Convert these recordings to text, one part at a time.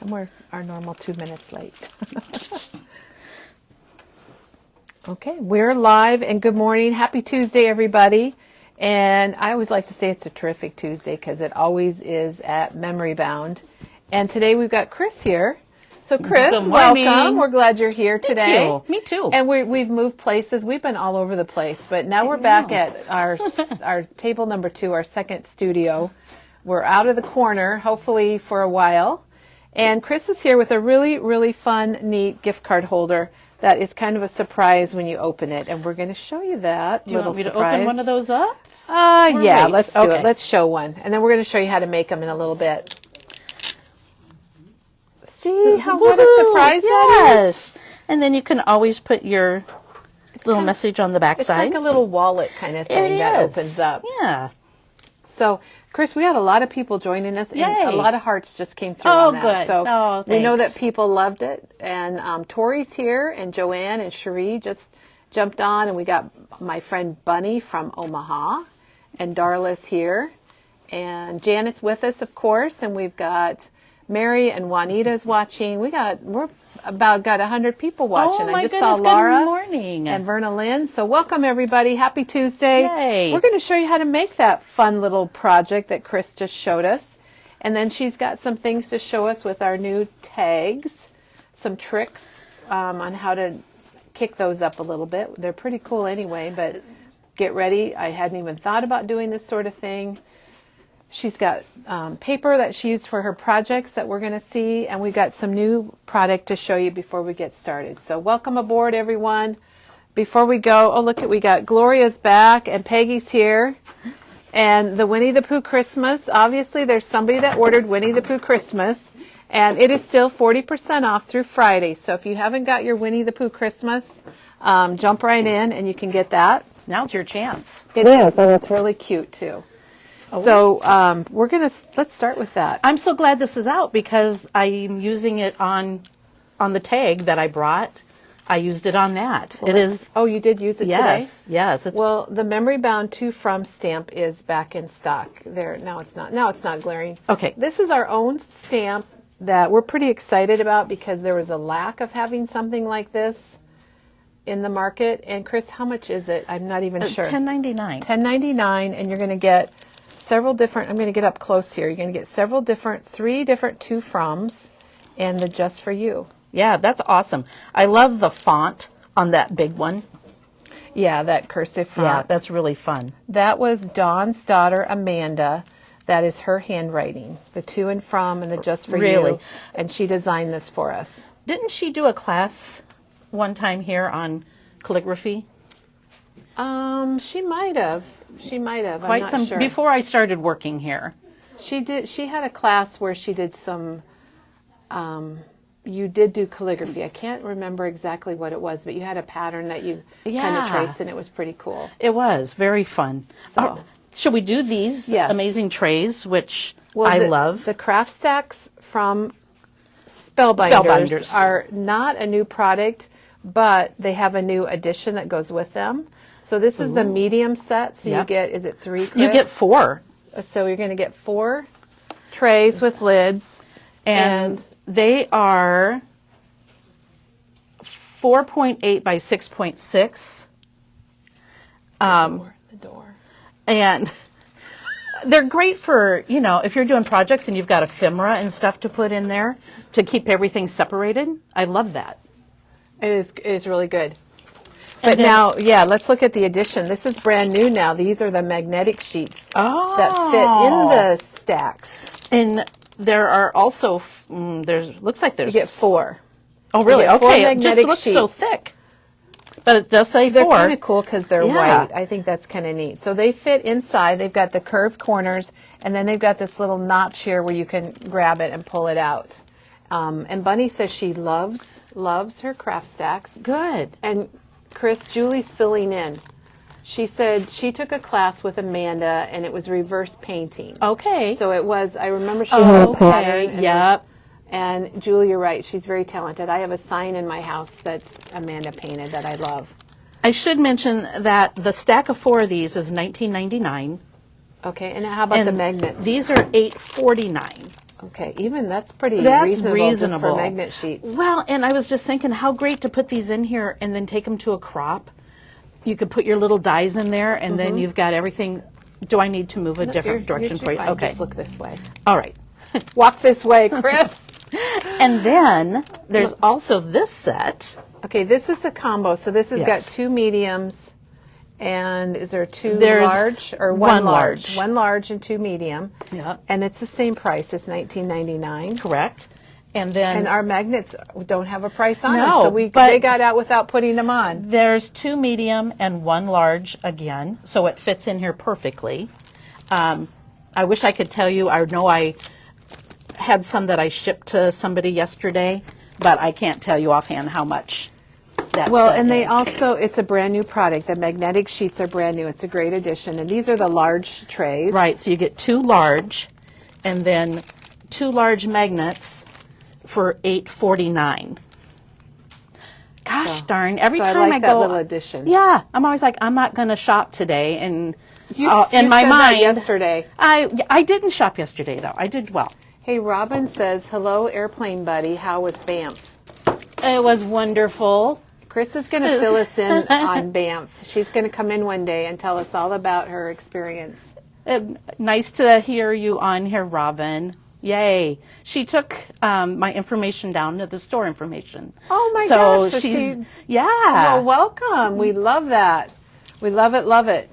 And we're our normal 2 minutes late. Okay, we're live and good morning. Happy Tuesday, everybody. And I always like to say it's a terrific Tuesday because it always is at Memory Bound. And today we've got Chris here. So Chris, welcome. We're glad you're here today. Thank you. Me too. And we've moved places. We've been all over the place, but now we're back at our table number 2, our second studio. We're out of the corner, hopefully for a while. And Chris is here with a really, really fun, neat gift card holder that is kind of a surprise when you open it. And we're going to show you that. Do you want me to open one of those up? Yeah, let's do it. Let's show one. And then we're going to show you how to make them in a little bit. See what a surprise that is? And then you can always put your little message on the back side. It's like a little wallet kind of thing that opens up. Yeah. So, Chris, we had a lot of people joining us, and a lot of hearts just came through on that. Good. So we know that people loved it. And Tori's here, and Joanne and Cherie just jumped on, and we got my friend Bunny from Omaha, and Darla's here, and Janet's with us, of course, and we've got Mary and Juanita's watching. We're about got 100 people watching. I just saw Laura and Verna Verna Lynn. So welcome everybody. Happy Tuesday. Yay. We're going to show you how to make that fun little project that Chris just showed us. And then she's got some things to show us with our new tags, some tricks on how to kick those up a little bit. They're pretty cool anyway, but get ready. I hadn't even thought about doing this sort of thing. She's got paper that she used for her projects that we're going to see, and we've got some new product to show you before we get started. So welcome aboard, everyone. Before we go, we got Gloria's back, and Peggy's here, and the Winnie the Pooh Christmas. Obviously, there's somebody that ordered Winnie the Pooh Christmas, and it is still 40% off through Friday. So if you haven't got your Winnie the Pooh Christmas, jump right in, and you can get that. Now's your chance. It is, and it's really cute, too. So let's start with that. I'm so glad this is out because I'm using it on the tag that I brought. I used it on that. Well, it is. Oh, you did use it today? Yes. Well, the Memory Bound To From stamp is back in stock. Now it's not glaring. Okay. This is our own stamp that we're pretty excited about because there was a lack of having something like this in the market. And Chris, how much is it? I'm not even sure. $10.99. $10.99, and you're going to get several different, I'm going to get up close here. You're going to get three different to froms and the Just For You. Yeah, that's awesome. I love the font on that big one. Yeah, that cursive font. Yeah, that's really fun. That was Dawn's daughter, Amanda. That is her handwriting. The to and from and the Just For You. And she designed this for us. Didn't she do a class one time here on calligraphy? She might have. Quite some sure. Before I started working here. She did. She had a class where she did some. You did do calligraphy. I can't remember exactly what it was, but you had a pattern that you kind of traced, and it was pretty cool. It was very fun. So, should we do these amazing trays, which I love? The craft stacks from Spellbinders are not a new product, but they have a new addition that goes with them. So this is the medium set. So you get, is it 3, Chris? You get 4. So you're going to get 4 trays with lids. And they are 4.8 by 6.6. The door. And they're great for, if you're doing projects and you've got ephemera and stuff to put in there to keep everything separated. I love that. It is really good. But now, let's look at the addition. This is brand new now. These are the magnetic sheets that fit in the stacks. And there are also, looks like there's... You get 4. Oh, really? Okay, it just looks so thick. But it does say 4. They're kind of cool because they're white. I think that's kind of neat. So they fit inside. They've got the curved corners, and then they've got this little notch here where you can grab it and pull it out. And Bunny says she loves her craft stacks. Good. And Chris, Julie's filling in. She said she took a class with Amanda, and it was reverse painting. Okay. So it was, I remember she had a pattern. Yep. And Julie, you're right. She's very talented. I have a sign in my house that's Amanda painted that I love. I should mention that the stack of 4 of these is $19.99. Okay, and how about the magnets? These are $8.49. Okay, even that's pretty That's reasonable, reasonable. just for magnet sheets. Well, and I was just thinking how great to put these in here and then take them to a crop. You could put your little dies in there, and then you've got everything. Do I need to move a different direction for you? Fine. Okay. Just look this way. All right. Walk this way, Chris. And then there's also this set. Okay, this is the combo. So this has got Yes. 2 mediums, and is there 2 There's large or one one large? large. 1 large and 2 medium. Yep. And it's the same price. It's $19.99. Correct. And then And our magnets don't have a price on No, them, so but- they got out without putting them on. there's 2 medium and 1 large again, so it fits in here perfectly. I wish I could tell you. I know I had some that I shipped to somebody yesterday, but I can't tell you offhand how much that Well, set and they is. also, it's a brand new product. The magnetic sheets are brand new. It's a great addition. And these are the large trays. Right, so you get 2 large and then 2 large magnets for $8.49. Gosh darn, every so I time like I that go, little addition. Yeah, I'm always like, I'm not going to shop today, and You in my said that mind, yesterday. I didn't shop yesterday though. I did well. Hey, Robin says, hello, airplane buddy. How was Banff? It was wonderful. Chris is going to fill us in on Banff. She's going to come in one day and tell us all about her experience. Nice to hear you on here, Robin. Yay. She took my information down to the store information. Oh my so gosh, so she's, she- yeah. Well, welcome. We love that. We love it, love it.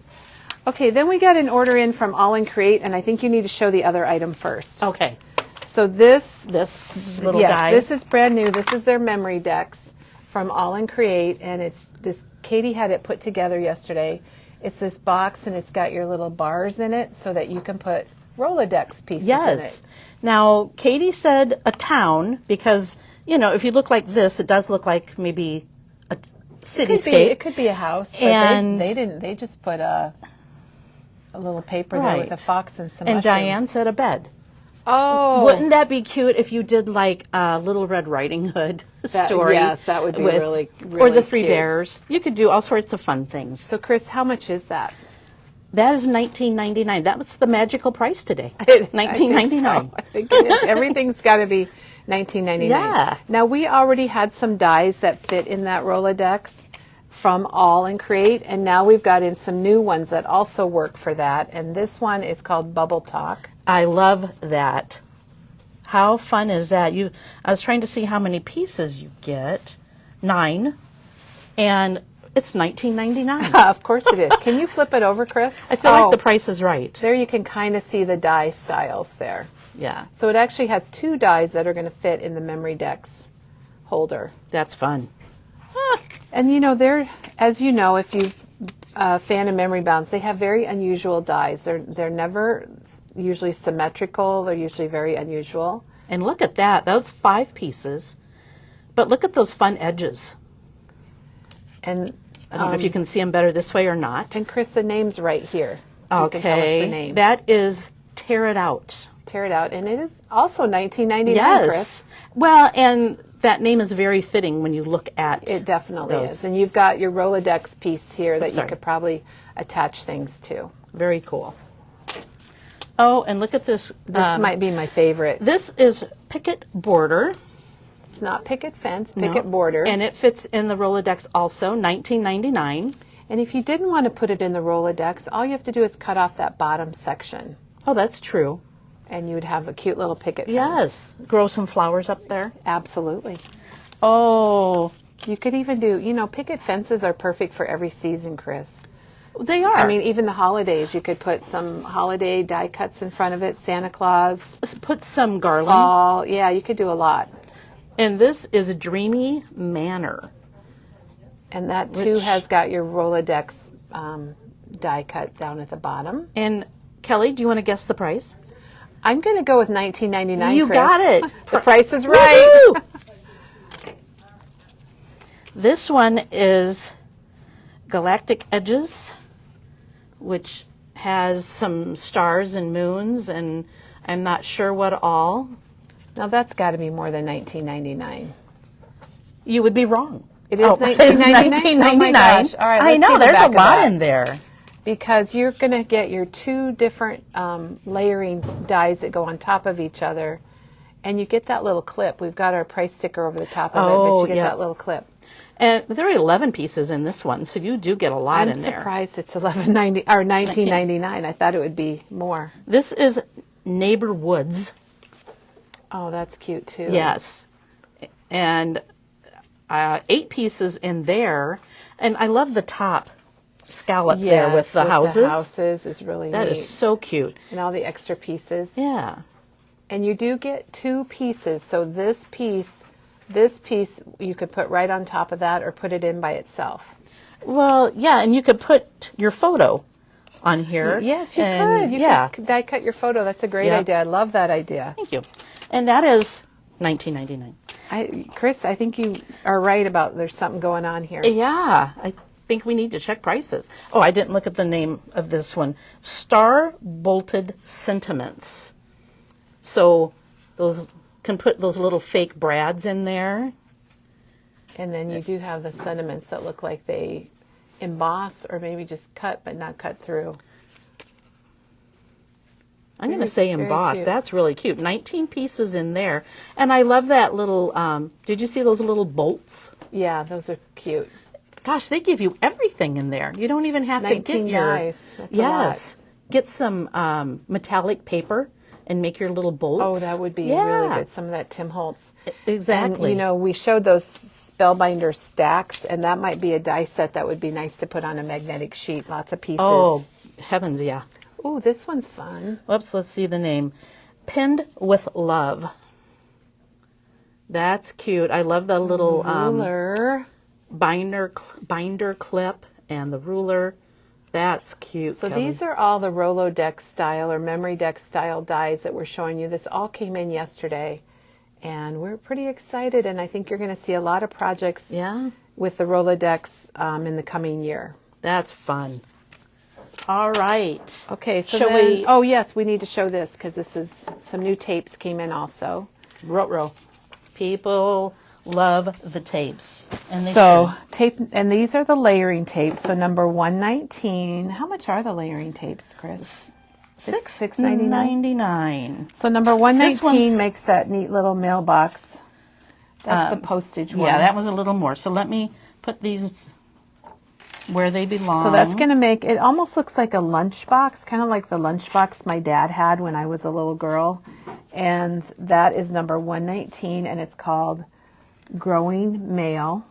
Okay, then we got an order in from All in Create, and I think you need to show the other item first. Okay. So this Little yes, guy. this is brand new. This is their memory decks from All in Create, and it's this. Katie had it put together yesterday. It's this box, and it's got your little bars in it, so that you can put Rolodex pieces in Yes. it. Now, Katie said a town because, if you look like this, it does look like maybe a cityscape. It could be a house, but And- they didn't. They just put a little paper there with a Right. fox and some And mushrooms. Diane said a bed. Oh, Wouldn't that be cute if you did like a Little Red Riding Hood story? yes, that would be really, or really the Three cute. Bears. You could do all sorts of fun things. So, Chris, how much is that? That is $19.99. That was the magical price today. I think $19.99. so. I think it is. Everything's got to be $19.99. Yeah. Now, we already had some dies that fit in that Rolodex from All and Create, and now we've got in some new ones that also work for that. And this one is called Bubble Talk. I love that. How fun is that? I was trying to see how many pieces you get. 9. And it's $19.99. Of course it is. Can you flip it over, Chris? I feel like the price is right. There you can kind of see the die styles there. Yeah, So it actually has 2 dies that are going to fit in the memory decks holder. that's fun. And they're, as you know, if you're a fan of Memory Bounds, they have very unusual dies. They're never usually symmetrical. They're usually very unusual. And look at that. Those 5 pieces. But look at those fun edges. And I don't know if you can see them better this way or not. and Chris, the name's right here. You can tell us the Okay, name. that is Tear It Out. Tear it out, and it is also $19.99. Yes. Chris. Well, and that name is very fitting when you look at It definitely those. is. And you've got your Rolodex piece here that you sorry. could probably attach things to. Very cool. Oh, and look at this. This might be my favorite. This is Picket Border. It's not picket fence, No. picket border. And it fits in the Rolodex also, $19.99. And if you didn't want to put it in the Rolodex, all you have to do is cut off that bottom section, Oh, that's true. and you would have a cute little picket fence. Yes. Grow some flowers up there. Absolutely. Oh, You could even do, picket fences are perfect for every season, Chris. they are. I mean, even the holidays, you could put some holiday die cuts in front of it, Santa Claus, put some garland. fall. Yeah, you could do a lot. And this is Dreamy Manor. And that, too, has got your Rolodex die cut down at the bottom. And Kelly, do you want to guess the price? I'm going to go with $19.99, You Chris. got it. The price is right. Woohoo! This one is Galactic Edges, which has some stars and moons, and I'm not sure what all. Now, that's got to be more than $19.99. You would be wrong. It is it's $19.99? Oh my gosh. All right, I let's know, see the there's back a of lot that. in there. Because you're going to get your 2 different layering dies that go on top of each other. And you get that little clip. We've got our price sticker over the top of it, but Oh, you get yeah. that little clip. And there are 11 pieces in this one, so you do get a lot I'm in there. surprised it's $11.90 or $19.99. I thought it would be more. This is Neighbor Woods. Oh, that's cute too. Yes. And 8 pieces in there. And I love the top scallop there with Yes, the houses. The houses is really That neat. is so cute. And all the extra pieces. Yeah. And you do get 2 pieces. So this piece you could put right on top of that or put it in by itself. Well, yeah, and you could put your photo on here. Yes, you and, could. You yeah. could die cut your photo. That's a great Yep. idea. I love that idea. Thank you. And that is $19.99. Chris, I think you are right about there's something going on here. Yeah, I think we need to check prices. Oh, I didn't look at the name of this one. Star Bolted Sentiments. So those can put those little fake brads in there. And then you do have the sentiments that look like they emboss or maybe just cut but not cut through. I'm going to say very emboss. cute. That's really cute. 19 pieces in there. And I love that little, did you see those little bolts? Yeah, those are cute. Gosh, they give you everything in there. You don't even have to get 19 your... dies. That's a yes. Get some metallic paper and make your little bolts. Oh, that would be Yeah. really good. Some of that Tim Holtz. Exactly. And, we showed those Spellbinder stacks, and that might be a die set that would be nice to put on a magnetic sheet. Lots of pieces. Oh, heavens, yeah. Ooh, this one's fun. Whoops, let's see the name. Pinned with Love. That's cute. I love the little Ruler. binder clip and the ruler. That's cute. So Kelly. these are all the Rolodex style or Memory Deck style dies that we're showing you. This all came in yesterday, and we're pretty excited, and I think you're going to see a lot of projects Yeah, with the Rolodex in the coming year. that's fun. All right. Okay, so Shall then, we- oh yes, we need to show this because this is some new tapes came in also. Ruh-roh. People love the tapes. And they So tape, and these are the layering tapes. So number 119. How much are the layering tapes, Chris? should. $6.99. $6.99. So number This 119 one's- makes that neat little mailbox. That's the postage one. Yeah, that was a little more. So let me put these where they belong. So that's going to make, it almost looks like a lunchbox, kind of like the lunchbox my dad had when I was a little girl. And that is number 119, and it's called Growing Mail.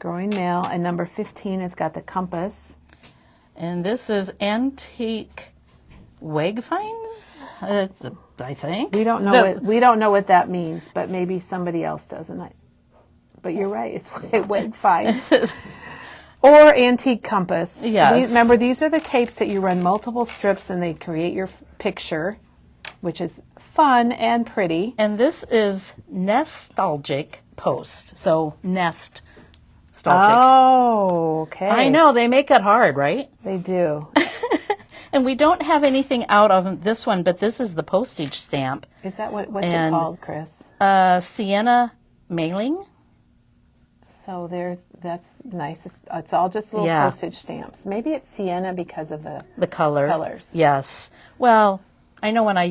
Growing Mail. And number 15 has got the compass. And this is Antique Wag Finds, I think. We don't know we don't know what that means, but maybe somebody else does. But you're right, it's Wag Finds. Or Antique Compass. Yes. Remember, these are the tapes that you run multiple strips and they create your picture, which is fun and pretty. And this is Nostalgic Post. So Nest Nostalgic. Oh, okay. I know, they make it hard, right? They do. And we don't have anything out of this one, but this is the postage stamp. Is that what's it And- called, Chris? Sienna Mailing. So that's nice. It's all just little Yeah. postage stamps. Maybe it's sienna because of the The colors. Yes. Well, I know when I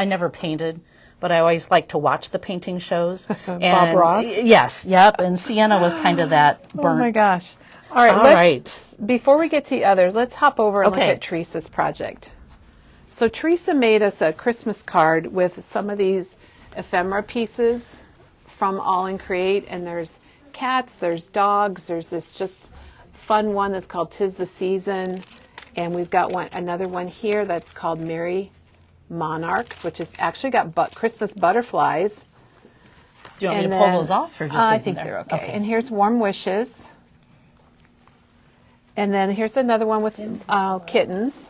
never painted, but I always liked to watch the painting shows. Bob Ross? Yes, yep. And Sienna was kind of that burnt. Oh my gosh. All right. All right. Before we get to the others, let's hop over and Okay. look at Teresa's project. So Teresa made us a Christmas card with some of these ephemera pieces from All in Create, and there's cats, there's dogs, there's this just fun one that's called 'Tis the Season, and we've got another one here that's called Merry Monarchs, which has actually got Christmas butterflies. Do you want me And to pull then- those off? Or just I leave them think there? they're okay. And here's Warm Wishes. And then here's another one with kittens.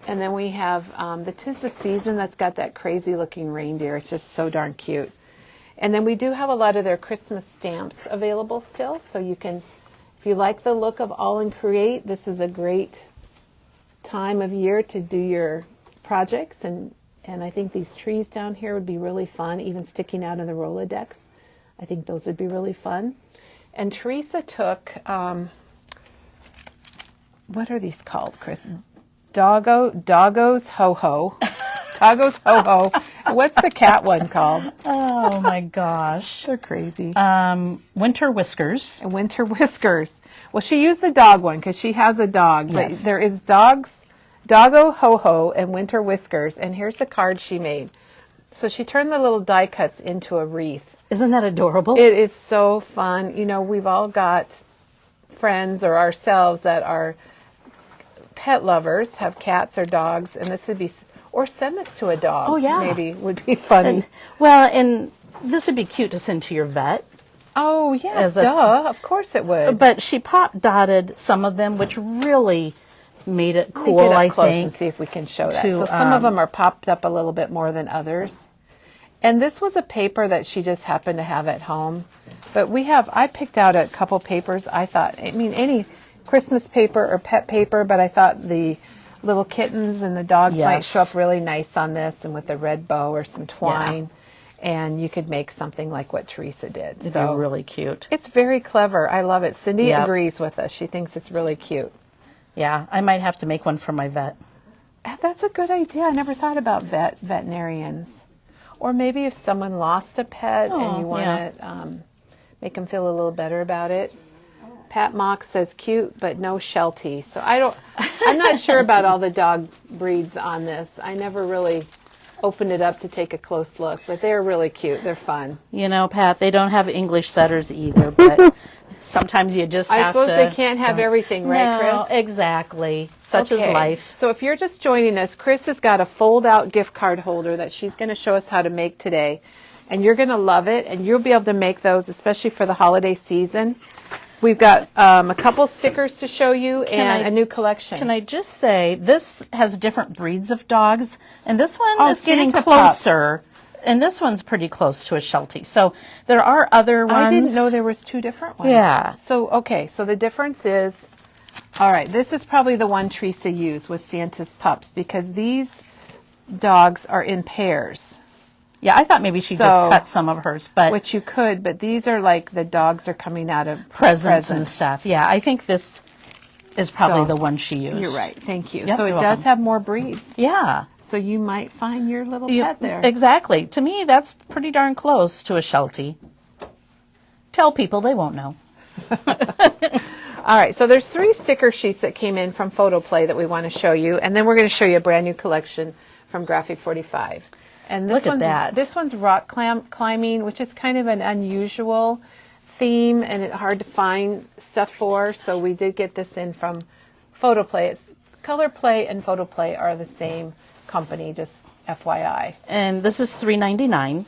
And then we have the 'Tis the Season that's got that crazy looking reindeer. It's just so darn cute. And then we do have a lot of their Christmas stamps available still. So you can, if you like the look of All in Create, this is a great time of year to do your projects. And I think these trees down here would be really fun, even sticking out in the Rolodex. I think those would be really fun. And Teresa took, what are these called, Chris? Doggo's Ho Ho. Chicago's Ho-Ho. What's the cat one called? Oh my gosh. They're crazy. Winter Whiskers. And Winter Whiskers. Well, she used the dog one because she has a dog. But Yes. there is Doggo Ho-Ho and Winter Whiskers. And here's the card she made. So she turned the little die cuts into a wreath. Isn't that adorable? It is so fun. You know, we've all got friends or ourselves that are pet lovers, have cats or dogs, and this would be, or send this to a dog. Oh, yeah. Maybe would be funny. And this would be cute to send to your vet. Oh, yes, As a- duh. Of course it would. But she pop dotted some of them, which really made it Let me cool, get up I close think. and see if we can show that. to, So some of them are popped up a little bit more than others. And this was a paper that she just happened to have at home. But I picked out a couple papers. I thought, any Christmas paper or pet paper, but I thought the little kittens and the dogs might Yes. show up really nice on this, and with a red bow or some twine. And you could make something like what Teresa did. They're really cute. It's very clever. I love it. Cindy Yep. agrees with us. She thinks it's really cute. Yeah, I might have to make one for my vet. That's a good idea. I never thought about veterinarians. Or maybe if someone lost a pet and you want to make them feel a little better about it. Pat Mock says cute, but no Sheltie. So I'm not sure about all the dog breeds on this. I never really opened it up to take a close look, but they're really cute. They're fun. You know, Pat, they don't have English setters either, but sometimes you just I have suppose to. they can't have everything, right, No, Chris? exactly. Such Okay. is life. So if you're just joining us, Chris has got a fold-out gift card holder that she's going to show us how to make today. And you're going to love it, and you'll be able to make those, especially for the holiday season. We've got a couple stickers to show you and I- a new collection. Can I just say, this has different breeds of dogs, and this one Oh, is getting Santa pups. closer. And this one's pretty close to a Sheltie. So there are other ones. I didn't know there was two different ones. Yeah. So, okay, so the difference is, all right, this is probably the one Teresa used with Santa's pups because these dogs are in pairs. Yeah, I thought maybe she So- just cut some of hers, but Which you could, but these are like the dogs are coming out of presents and stuff. Yeah, I think this is probably So, the one she used. You're right. Thank you. Yep, So it you're does welcome. have more breeds. Yeah. So you might find your little You- pet there. Exactly. To me, that's pretty darn close to a Sheltie. Tell people, they won't know. All right. So there's 3 sticker sheets that came in from PhotoPlay that we want to show you, and then we're going to show you a brand new collection from Graphic 45. And this Look at one's, that. This one's rock climbing, which is kind of an unusual theme and it's hard to find stuff for. So we did get this in from PhotoPlay. It's Color Play and PhotoPlay are the same company, just FYI. And this is $3.99.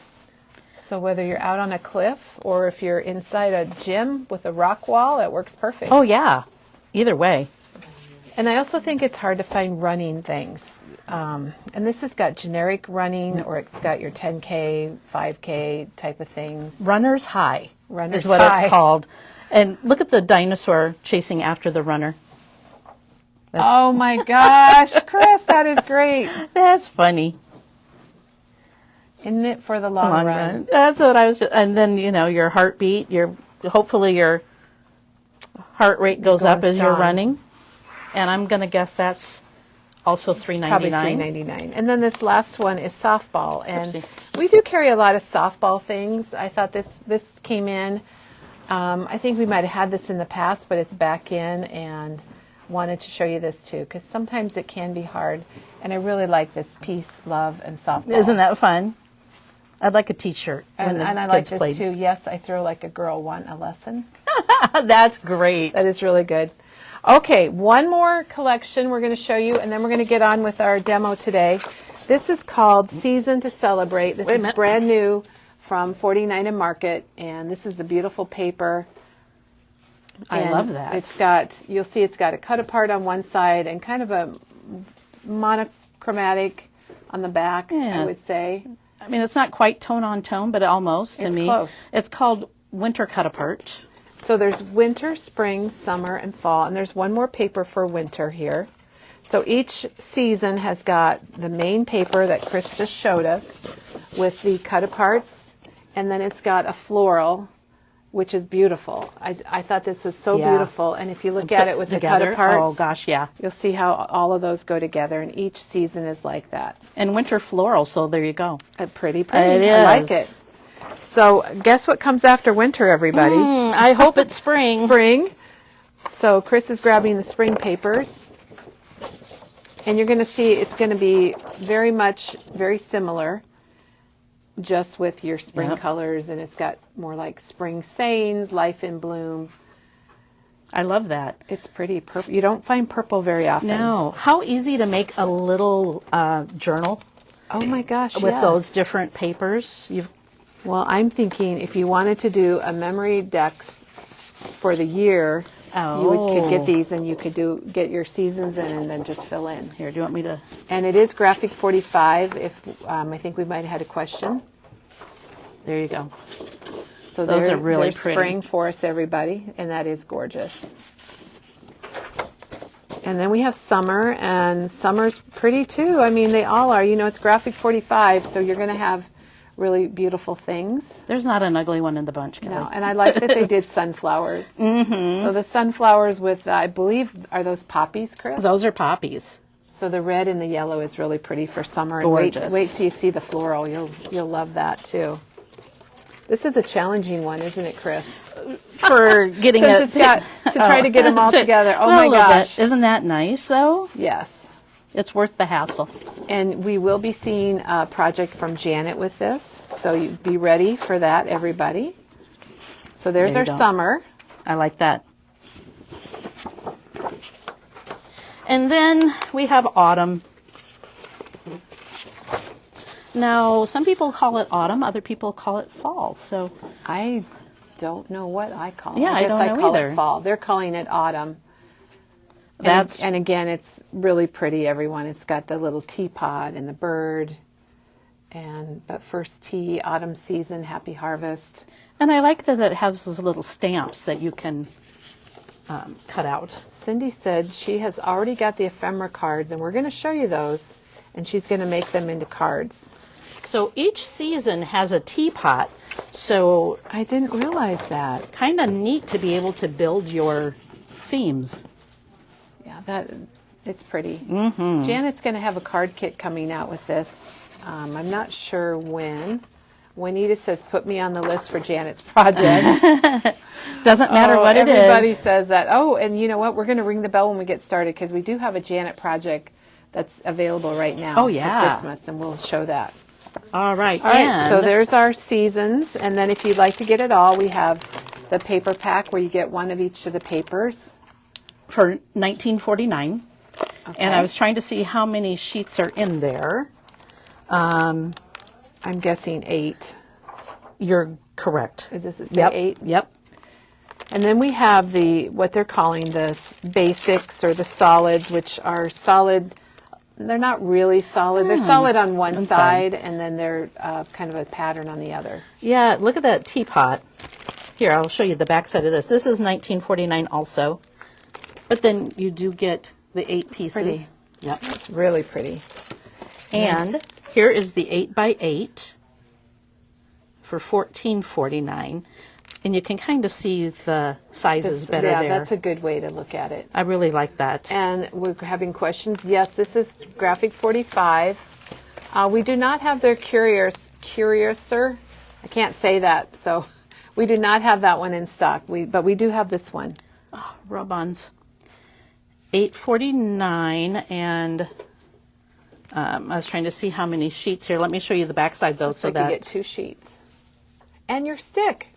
So whether you're out on a cliff or if you're inside a gym with a rock wall, it works perfect. Oh, yeah. Either way. And I also think it's hard to find running things. And this has got generic running, or it's got your 10K, 5K type of things. Runner's High Runner's is what High. it's called. And look at the dinosaur chasing after the runner. Oh my gosh, Chris, that is great. That's funny. Isn't it for the long, Long run? run. That's what I was. And then your heartbeat. Hopefully your heart rate goes going up as you're strong. running. And I'm gonna guess that's also Probably $3.99. $3.99. And then this last one is softball. And Oopsie. we do carry a lot of softball things. I thought this came in. I think we might have had this in the past, but it's back in, and wanted to show you this too, because sometimes it can be hard. And I really like this peace, love, and softball. Isn't that fun? I'd like a T-shirt. when And the I like kids this played. too. Yes, I throw like a girl want a lesson. That's great. That is really good. Okay, one more collection we're going to show you, and then we're going to get on with our demo today. This is called Season to Celebrate. This Wait a is minute. brand new from 49 and Market, and this is the beautiful paper. I And love that. It's got, you'll see it's got a cut apart on one side and kind of a monochromatic on the back, Yeah. I would say. I mean, it's not quite tone on tone, but almost to It's me. close. It's called Winter Cut Apart. So there's winter, spring, summer, and fall, and there's one more paper for winter here. So each season has got the main paper that Chris just showed us with the cut aparts, and then it's got a floral which is beautiful. I thought this was so Yeah. beautiful. And if you look at it with the cut together. aparts, Oh gosh, yeah. you'll see how all of those go together. And each season is like that. And winter floral, so there you go. Pretty. It I like is. it. So guess what comes after winter, everybody? I hope it's spring. Spring. So Chris is grabbing the spring papers. And you're going to see it's going to be very similar, just with your spring Yep. colors. And it's got more like spring sayings, life in bloom. I love that. It's pretty purple. You don't find purple very often. No. How easy to make a little journal Oh my gosh. with yes. those different papers. Well, I'm thinking if you wanted to do a memory decks for the year, could get these and you could get your seasons in and then just fill in. Here, do you want me to? And it is graphic 45. If I think we might have had a question. There you go. So Those they're- are really they're pretty. spring for us, everybody, and that is gorgeous. And then we have summer, and summer's pretty too. I mean, they all are. You know, it's graphic 45, so you're going to have really beautiful things. There's not an ugly one in the bunch, Kelly. No, and I like that they did sunflowers. So the sunflowers with, I believe, are those poppies, Chris? Those are poppies. So the red and the yellow is really pretty for summer. And Gorgeous. wait till you see the floral. You'll love that too. This is a challenging one, isn't it, Chris? For getting Since it. it's got to try to get them all together. Oh Well, my a little gosh. bit. Isn't that nice, though? Yes. It's worth the hassle. And we will be seeing a project from Janet with this. So you be ready for that, everybody. So there's There our you go. summer. I like that. And then we have autumn. Now, some people call it autumn, other people call it fall. So, I don't know what I call it. Yeah, I guess don't know call either. it fall. They're calling it autumn. That's- and again, it's really pretty, everyone. It's got the little teapot and the bird. But first tea, autumn season, happy harvest. and I like that it has those little stamps that you can cut out. Cindy said she has already got the ephemera cards, and we're going to show you those. And she's going to make them into cards. So each season has a teapot. So I didn't realize that. kind of neat to be able to build your themes. Yeah, it's pretty. Mm-hmm. Janet's going to have a card kit coming out with this. I'm not sure when. Juanita says, put me on the list for Janet's project. Doesn't matter what it everybody is. says that. Oh, and you know what? We're going to ring the bell when we get started because we do have a Janet project that's available right now Oh, yeah. for Christmas, and we'll show that. All right. All right, and so there's our seasons, and then if you'd like to get it all, we have the paper pack where you get one of each of the papers. for $19.49. Okay. And I was trying to see how many sheets are in there. I'm guessing 8. You're correct. Is this a say Yep. 8? Yep. And then we have what they're calling the basics or the solids, which are solid. They're not really solid. They're solid on one side, and then they're kind of a pattern on the other. Yeah, look at that teapot. Here, I'll show you the back side of this. This is $19.49 also. But then you do get the 8 pieces. pretty. Yep. It's really pretty. And here is the 8x8 for $14.49. And you can kind of see the sizes better yeah, there. that's a good way to look at it. I really like that. And we're having questions. Yes, this is graphic 45. We do not have their Curiouser. I can't say that, so we do not have that one in stock. But we do have this one. Rub-ons. $8.49, and I was trying to see how many sheets here. Let me show you the backside though, so So that you get 2 sheets. And your stick.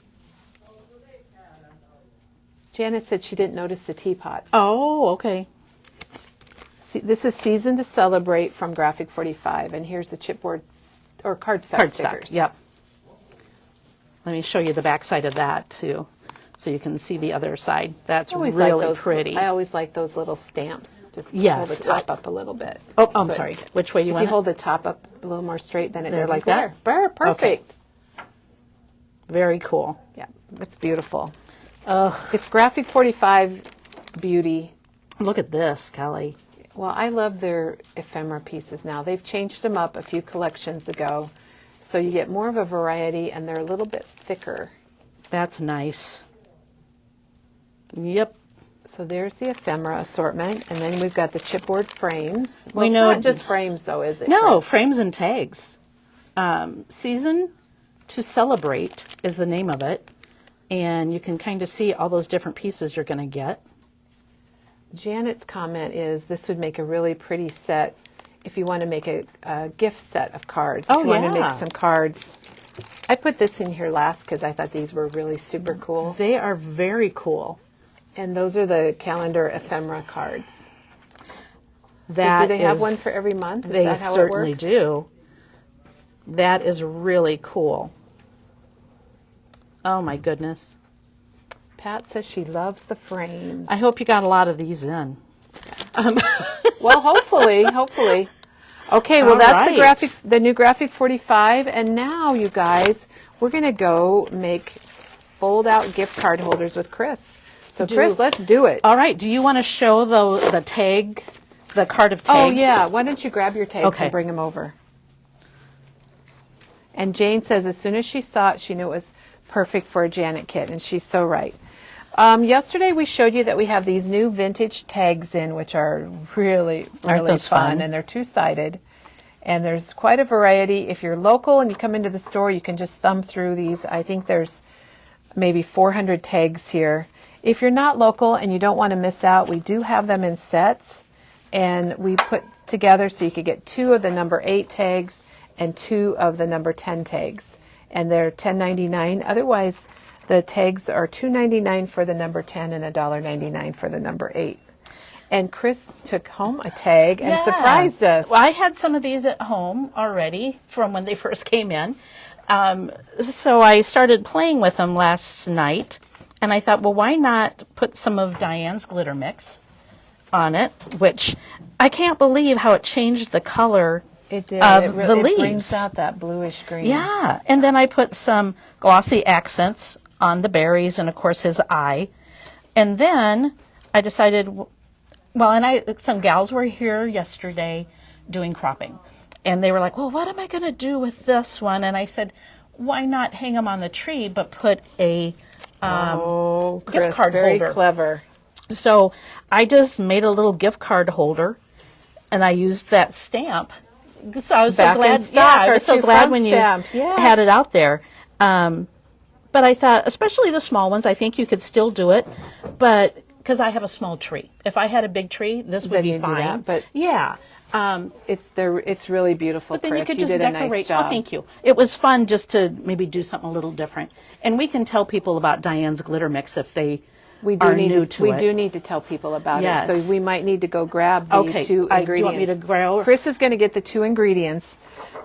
Janet said she didn't notice the teapots. Oh, okay. See, this is Season to Celebrate from Graphic 45, and here's the chipboard or cardstock Cardstock. stickers. Yep. Let me show you the backside of that too, so you can see the other side. That's I always really like those, pretty. I always like those little stamps. Just Yes. hold the top up a little bit. Oh, I'm So sorry. Which way you If want you it? hold the top up a little more straight, then it There, doesn't like that? glare. Perfect. Very cool. Yeah, it's beautiful. It's Graphic 45 beauty. Look at this, Kelly. Well, I love their ephemera pieces now. They've changed them up a few collections ago, so you get more of a variety, and they're a little bit thicker. That's nice. Yep. So there's the ephemera assortment, and then we've got the chipboard frames. Well, We it's know- not just frames, though, is it? No, Chris? frames and tags. Season to Celebrate is the name of it. And you can kind of see all those different pieces you're going to get. Janet's comment is this would make a really pretty set if you want to make a gift set of cards. If Oh, you want to yeah. make some cards. I put this in here last because I thought these were really super cool. They are very cool. And those are the calendar ephemera cards. That So do they have is- one for every month? Is They that how certainly it works? do. That is really cool. Oh my goodness. Pat says she loves the frames. I hope you got a lot of these in. Well, hopefully. Okay, well All that's right. the new graphic 45, and now you guys, we're gonna go make fold-out gift card holders with Chris. So Chris, let's do it. All right. Do you want to show the tag, the card of tags? Oh yeah, why don't you grab your tags Okay. and bring them over? And Jane says as soon as she saw it, she knew it was perfect for a Janet kit, and she's so right. Yesterday we showed you that we have these new vintage tags in, which are really, Aren't really those fun? and they're two-sided. And there's quite a variety. If you're local and you come into the store, you can just thumb through these. I think there's maybe 400 tags here. If you're not local and you don't want to miss out, we do have them in sets, and we put together so you could get 2 of the number 8 tags and 2 of the number 10 tags, and they're $10.99. Otherwise, the tags are $2.99 for the number 10 and $1.99 for the number 8. And Chris took home a tag and Yeah. surprised us. Well, I had some of these at home already from when they first came in. So I started playing with them last night, and I thought, well, why not put some of Diane's glitter mix on it, which I can't believe how it changed the color It did. of It the It brings leaves. out that bluish green. Yeah, and then I put some glossy accents on the berries and, of course, his eye. And then I decided, well, and some gals were here yesterday doing cropping. And they were like, well, what am I going to do with this one? And I said, why not hang them on the tree, but put a Oh, gift Chris, card very holder. clever. So I just made a little gift card holder, and I used that stamp. So I was Back so in glad. stock, Yeah, I our was so two glad front when you stamp, yes. had it out there. But I thought, especially the small ones, I think you could still do it. But because I have a small tree, if I had a big tree, this would Then be you'd do fine. that, but- yeah. It's really beautiful, But then Chris. you could just did decorate. a nice job. Oh, thank you. It was fun just to maybe do something a little different. And we can tell people about Diane's glitter mix if they We do are need new to, to we it. do need to tell people about it. Yes. So we might need to go grab the Okay. 2 Do you ingredients. want me to grab- Chris is going to get the 2 ingredients.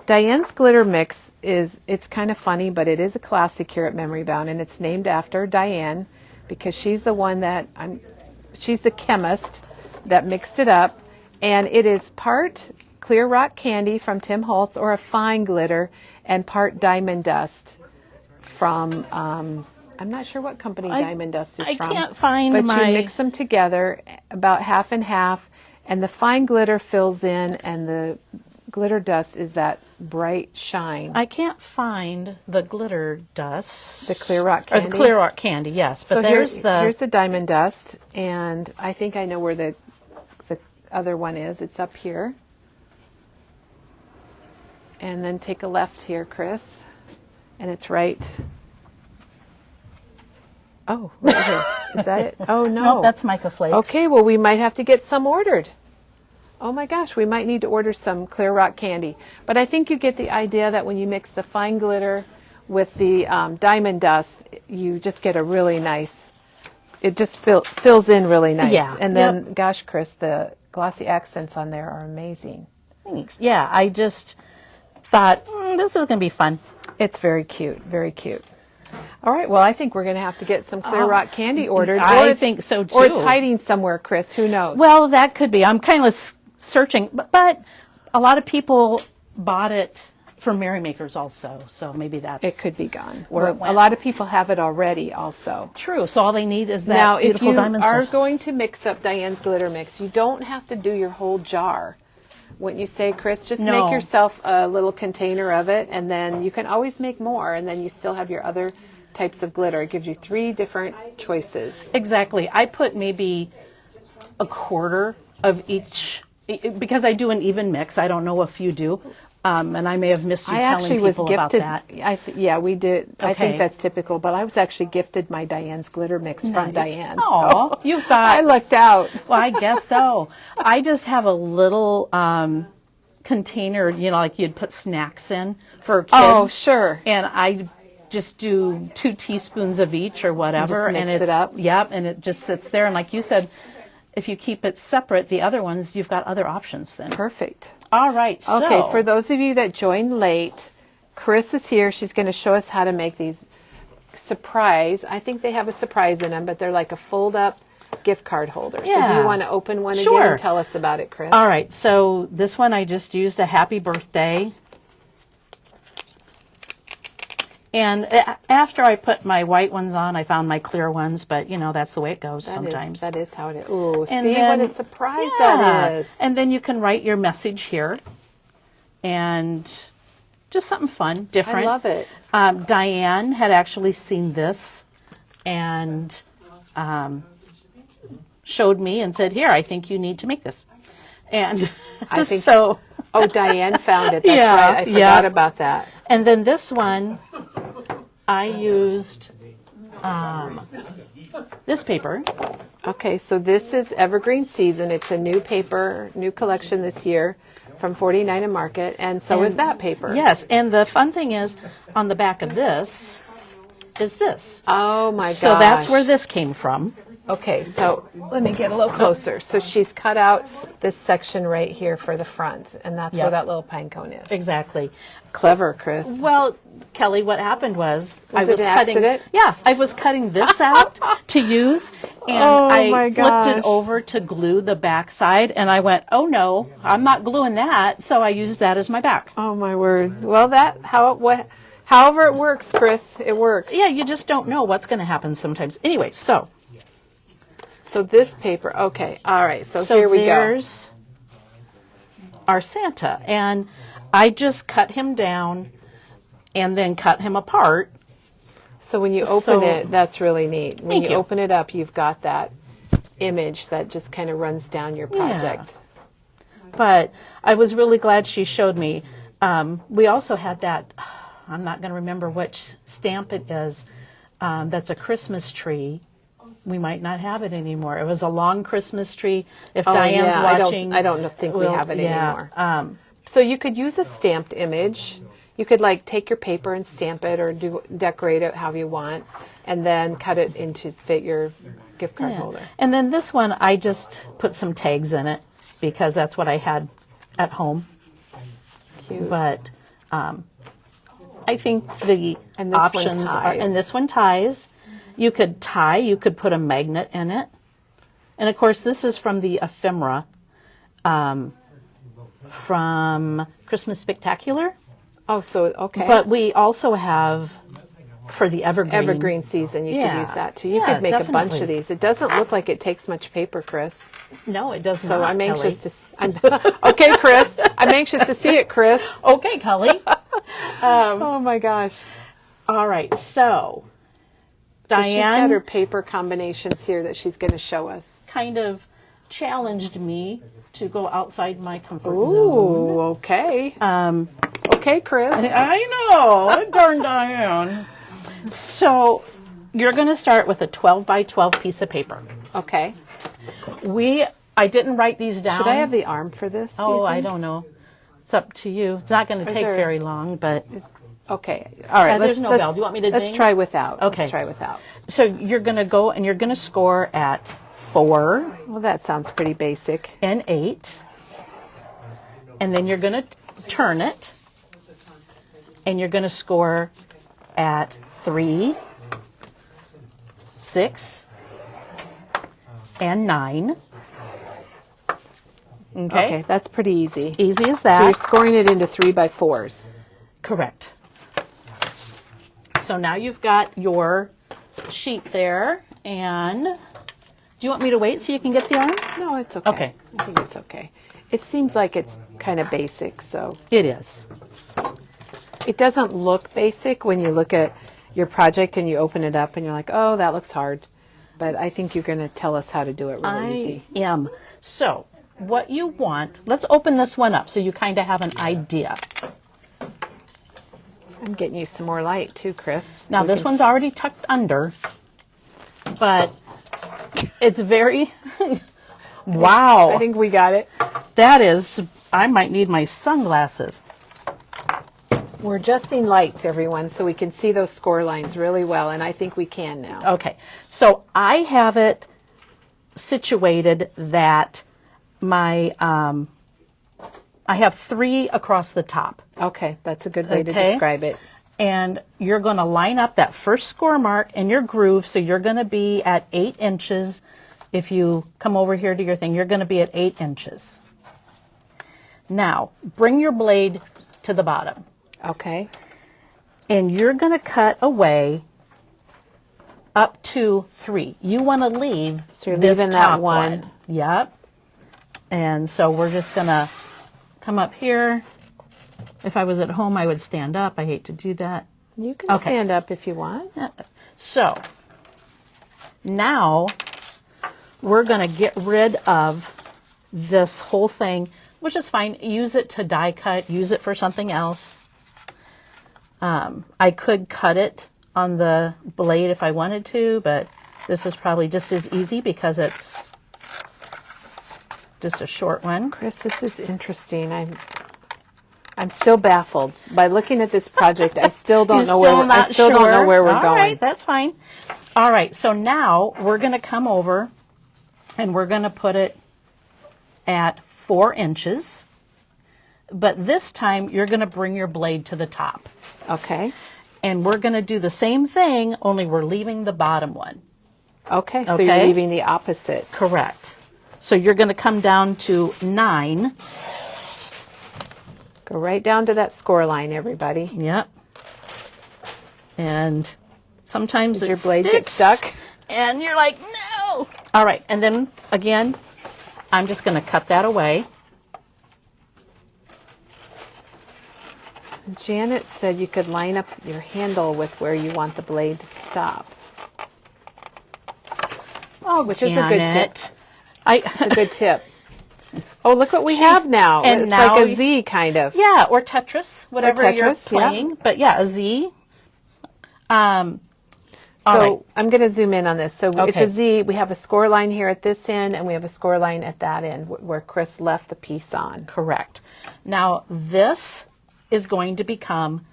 Diane's glitter mix it's kind of funny, but it is a classic here at Memory Bound, and it's named after Diane because she's the one that she's the chemist that mixed it up, and it is part clear rock candy from Tim Holtz or a fine glitter and part diamond dust from I'm not sure what company diamond dust is I from. can't find but my- you mix them together about half and half, and the fine glitter fills in, and the glitter dust is that bright shine. I can't find the glitter dust. The clear rock Or candy? the clear rock candy, yes. But So there's here's the diamond dust, and I think I know where the other one is. It's up here. And then take a left here, Chris, and it's right. Oh, right here. Is that it? Oh no, Nope, that's Mica Flakes. Okay, well we might have to get some ordered. Oh my gosh, we might need to order some clear rock candy. But I think you get the idea that when you mix the fine glitter with the diamond dust, you just get a really nice, it just fills in really nice. Yeah, And then, gosh, Chris, the glossy accents on there are amazing. Thanks. Yeah, I just thought, this is going to be fun. It's very cute, very cute. All right, well, I think we're going to have to get some clear rock candy ordered. I Or it's- think so, Or it's too. hiding somewhere, Chris. Who knows? Well, that could be. I'm kind of searching, but a lot of people bought it for merrymakers also, so maybe that's it could be gone. Where it But a went. lot of people have it already also. true. So all they need is that Now, if beautiful you diamond are stuff. going to mix up Diane's glitter mix, you don't have to do your whole jar. Wouldn't you say, Chris? Just No. make yourself a little container of it, and then you can always make more, and then you still have your other types of glitter. It gives you 3 different choices. Exactly. I put maybe a quarter of each because I do an even mix. I don't know if you do. And I may have missed you I telling actually was people about gifted. that. Yeah, we did. I think Okay. that's typical. But I was actually gifted my Diane's glitter mix from Nice. Diane. Aw, so you've got- I lucked out. Well, I guess so. I just have a little container, like you'd put snacks in for kids. Oh, sure. And I just do 2 teaspoons of each or whatever. just mix and it up? Yep, and it just sits there. And like you said, if you keep it separate, the other ones, you've got other options then. Perfect. All right. So, Okay, for those of you that joined late, Chris is here. She's going to show us how to make these surprise. I think they have a surprise in them, but they're like a fold-up gift card holder. So do Yeah. you want to open one again Sure. and tell us about it, Chris? All right. So this one I just used a happy birthday. And after I put my white ones on, I found my clear ones, but that's the way it goes sometimes. That is how it is. Ooh, And see then- what a surprise Yeah. that is. And then you can write your message here, and just something fun, different. I love it. Diane had actually seen this and showed me and said, "Here, I think you need to make this." And I think- so. Oh, Diane found it. That's Yeah, right. I forgot yeah. about that. And then this one, I used this paper. Okay, so this is Evergreen Season. It's a new paper, new collection this year from 49 and Market, and so is that paper. Yes, and the fun thing is, on the back of this is this. Oh my gosh. So that's where this came from. Okay, so let me get a little closer. So she's cut out this section right here for the front, and that's where Yep. that little pine cone is. Exactly. Clever, Chris. Well, Kelly, what happened was I it was an cutting. accident? Yeah, I was cutting this out to use, and Oh, I my flipped gosh. it over to glue the back side, and I went, "Oh no, I'm not gluing that." So I used that as my back. Oh my word. Well, however it works, Chris, it works. Yeah, you just don't know what's going to happen sometimes. Anyway, so this paper. Okay. All right. So So here we go. there's our Santa. And I just cut him down and then cut him apart. So when you open So- it, that's really neat. When Thank you you. open it up, you've got that image that just kind of runs down your project. But I was really glad she showed me. We also had that, I'm not going to remember which stamp it is, that's a Christmas tree. We might not have it anymore. It was a long Christmas tree. If Diane's yeah, watching. I don't think we we'll- have it yeah, anymore. So you could use a stamped image. You could take your paper and stamp it or decorate it however you want, and then cut it into fit your gift card Yeah. holder. And then this one, I just put some tags in it because that's what I had at home. Cute. But I think the And this one options are, ties. and this one ties. You could tie, you could put a magnet in it. And of course, this is from the ephemera from Christmas Spectacular. Oh, so okay. But we also have for the Evergreen Season, you Yeah. could use that too. You Yeah, could make a bunch definitely. of these. It doesn't look like it takes much paper, Chris. No, it does So not. I'm anxious Kelly. okay, Chris. I'm anxious to see it, Chris. Okay, Kelly. Oh my gosh. All right, so So she's got Diane her paper combinations here that she's going to show us. kind of challenged me to go outside my comfort zone. Ooh, okay. Okay, Chris. I know, darn Diane. So you're going to start with a 12 by 12 piece of paper. Okay. I didn't write these down. Should I have the arm for this? do you Oh, I think? don't know. It's up to you. It's not going to take there- very long, but Okay. All right. there's no bell. Do you want me to Let's ding? try without. Okay. Let's try without. so you're going to go and you're going to score at 4 Well, that sounds pretty basic. and 8. And then you're going to turn it. And you're going to score at 3, 6, and 9. Okay, that's pretty easy. Easy as So you're that. scoring it into 3x4s. Correct. So now you've got your sheet there. And do you want me to wait so you can get the arm? No, it's okay. Okay. I think it's okay. It seems like it's kind of basic, so It is. it doesn't look basic when you look at your project and you open it up and you're like, oh, that looks hard. But I think you're going to tell us how to do it really easy. I am. So what you want, let's open this one up so you kind of have an idea. I'm getting you some more light too, Chris. Now this one's already tucked under, but it's very, wow. I think we got it. That is, I might need my sunglasses. We're adjusting lights, everyone, so we can see those score lines really well, and I think we can now. Okay, so I have it situated that my, I have 3 across the top. Okay, that's a good way to Okay. describe it. And you're going to line up that first score mark in your groove, so you're going to be at 8 inches. If you come over here to your thing, you're going to be at 8 inches. Now, bring your blade to the bottom. Okay. And you're going to cut away up to 3. You want to leave So you're this leaving that top one. Yep. And so we're just going to come up here. If I was at home, I would stand up. I hate to do that. You can Okay. stand up if you want. So now we're going to get rid of this whole thing, which is fine. Use it to die cut. Use it for something else. I could cut it on the blade if I wanted to, but this is probably just as easy because it's just a short one. Chris, this is interesting. I'm still baffled by looking at this project. I still don't know where we're All going. right, that's fine. All right, so now we're going to come over and we're going to put it at 4 inches. But this time you're going to bring your blade to the top. Okay. And we're going to do the same thing, only we're leaving the bottom one. Okay, so you're Okay. leaving the opposite. Correct. So you're going to come down to 9. Go right down to that score line, everybody. Yep. And sometimes Does it your blade get sticks, stuck? and you're like, no. All right, and then again, I'm just going to cut that away. Janet said you could line up your handle with where you want the blade to stop. Oh, Which is a good tip. tip. It's a good tip. Oh, look what we have now. and it's now like a Z kind of. Yeah, or Tetris, whatever you're Tetris, yeah. playing. But yeah, a Z. All So right. I'm going to zoom in on this. So it's Okay. a Z. We have a score line here at this end, and we have a score line at that end where Chris left the piece on. Correct. Now this is going to become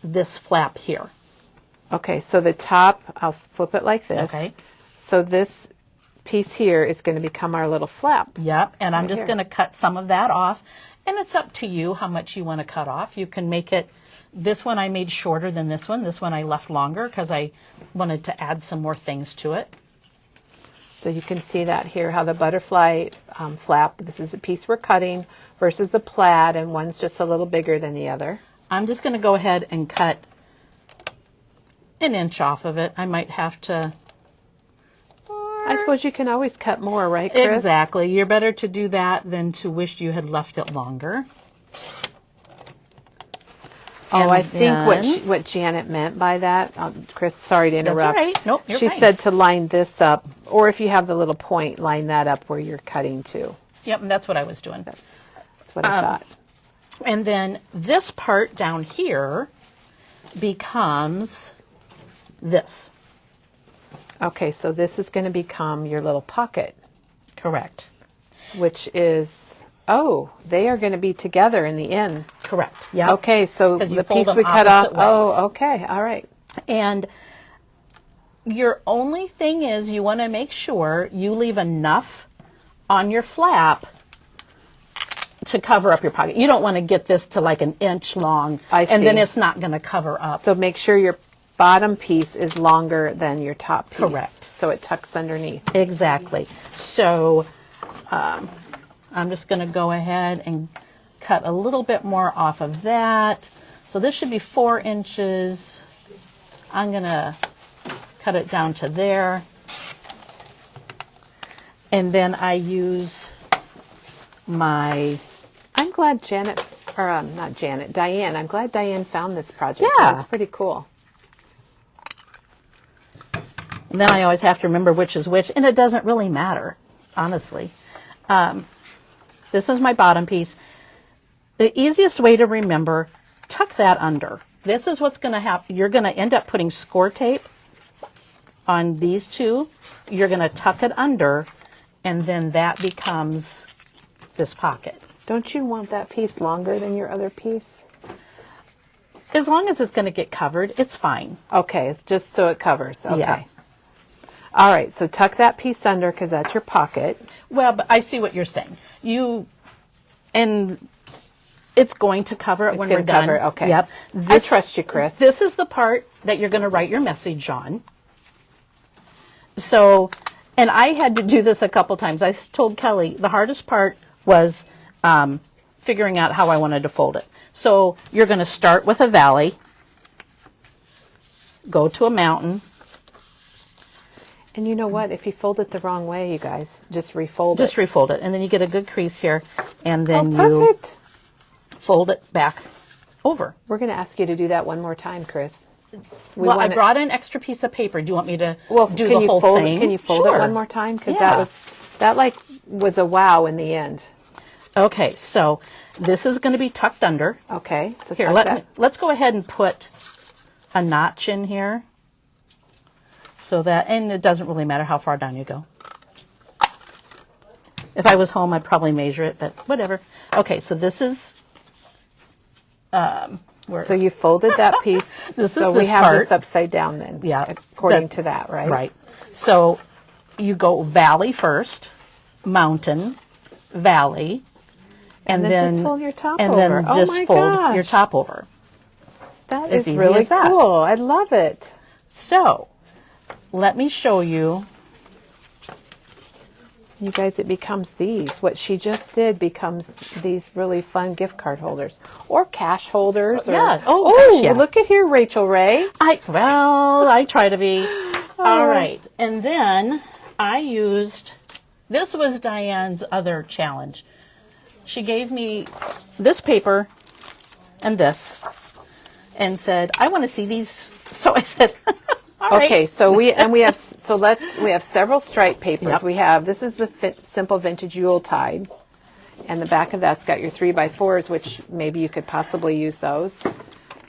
this flap here. Okay, so the top, I'll flip it like this. Okay. So this piece here is going to become our little flap. Yep. And I'm Right just here. going to cut some of that off. And it's up to you how much you want to cut off. You can make it, this one I made shorter than this one. This one I left longer because I wanted to add some more things to it. So you can see that here, how the butterfly flap, this is the piece we're cutting versus the plaid, and one's just a little bigger than the other. I'm just going to go ahead and cut an inch off of it. I might have to. I suppose you can always cut more, right, Chris? Exactly. You're better to do that than to wish you had left it longer. Oh, And I think then- what Janet meant by that, Chris, sorry to That's all interrupt. right. Nope, you're she fine. said to line this up, or if you have the little point, line that up where you're cutting to. Yep, and that's what I was doing. That's what I thought. And then this part down here becomes this. Okay, so this is going to become your little pocket, Correct. which is, oh, they are going to be together in the end. Correct. Yeah. Okay, so 'Cause you the fold piece them we cut off. opposite ways. Oh, okay, all right. And your only thing is you want to make sure you leave enough on your flap to cover up your pocket. You don't want to get this to like an inch long, I and then see. it's not going to cover up. So make sure your bottom piece is longer than your top piece. Correct. So it tucks underneath. Exactly. So I'm just going to go ahead and cut a little bit more off of that. So this should be 4 inches. I'm going to cut it down to there. And then I use my, I'm glad Janet, or not Janet, Diane. I'm glad Diane found this project. Yeah. That's pretty cool. then I always have to remember which is which, and it doesn't really matter, honestly. This is my bottom piece. The easiest way to remember, tuck that under. This is what's going to happen. You're going to end up putting score tape on these two. You're going to tuck it under, and then that becomes this pocket. Don't you want that piece longer than your other piece? As long as it's going to get covered, it's fine. Okay, it's just so it covers. Okay. Yeah. All right, so tuck that piece under because that's your pocket. Well, but I see what you're saying. And it's going to cover it when we're gonna done. cover it, okay. Yep. I trust you, Chris. This is the part that you're going to write your message on. So, and I had to do this a couple times. I told Kelly the hardest part was figuring out how I wanted to fold it. So you're going to start with a valley, go to a mountain. And you know what? If you fold it the wrong way, you guys, just refold Just it. refold it, and then you get a good crease here, and then you Perfect. fold it back over. We're going to ask you to do that one more time, Chris. Well, I brought an extra piece of paper. Do you want me to do can the you whole fold, thing? Can you fold Sure. it one more time? Because Yeah. that was a wow in the end. Okay, so this is going to be tucked under. Okay, so Here, tuck let's go ahead and put a notch in here. So that, and it doesn't really matter how far down you go. If I was home, I'd probably measure it, but whatever. Okay, so this is So you folded that piece. This so is we this have part. this upside down then. Yeah, According to that, right? Right. So you go valley first, mountain, valley, and then just fold your top and over. then Oh just my fold your gosh. top over. That As is easy really as that. cool. I love it. So let me show you. You guys, it becomes these. What she just did becomes these really fun gift card holders or cash holders. Or, Yeah. Oh, gosh, yeah. Look at here, Rachel Ray. I try to be. All right. And then I used, this was Diane's other challenge. She gave me this paper and this and said, I want to see these. So I said, all right. Okay, so we have several stripe papers. Yep. This is the Simple Vintage Yuletide, and the back of that's got your 3x4s, which maybe you could possibly use those.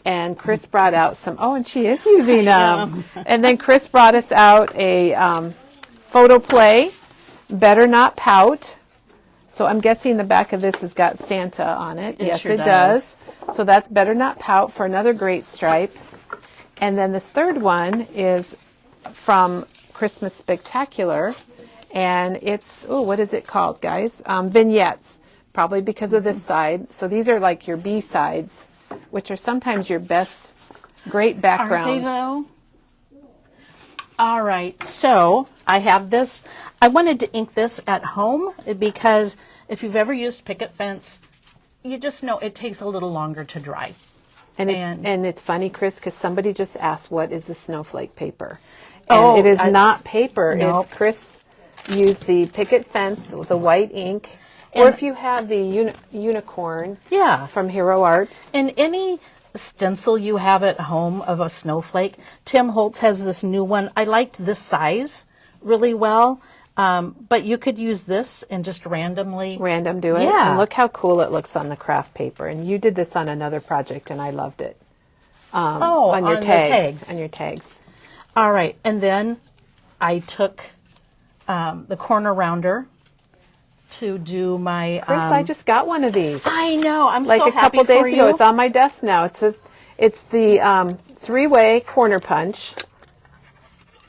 And Chris brought out some. Oh, and she is using them. And then Chris brought us out a photo play, Better Not Pout. So I'm guessing the back of this has got Santa on it. Yes, sure it does. So that's Better Not Pout for another great stripe. And then this third one is from Christmas Spectacular, and it's, what is it called, guys? Vignettes, probably because of this side. So these are like your B-sides, which are sometimes your best, great backgrounds. Are they though? All right, so I have this. I wanted to ink this at home because if you've ever used picket fence, you just know it takes a little longer to dry. And it's funny, Chris, because somebody just asked, what is the snowflake paper? Oh, And it is it's- not paper. Nope. It's Chris used the picket fence with the white ink. Or if you have the unicorn Yeah. from Hero Arts. In any stencil you have at home of a snowflake, Tim Holtz has this new one. I liked this size really well, but you could use this and just randomly. Random do it. Yeah. And look how cool it looks on the craft paper. And you did this on another project, and I loved it. On your the tags. On your tags. All right, and then I took the corner rounder to do my. Chris, I just got one of these. I know. I'm Like so a couple happy for days ago. you. It's on my desk now. It's the three-way corner punch.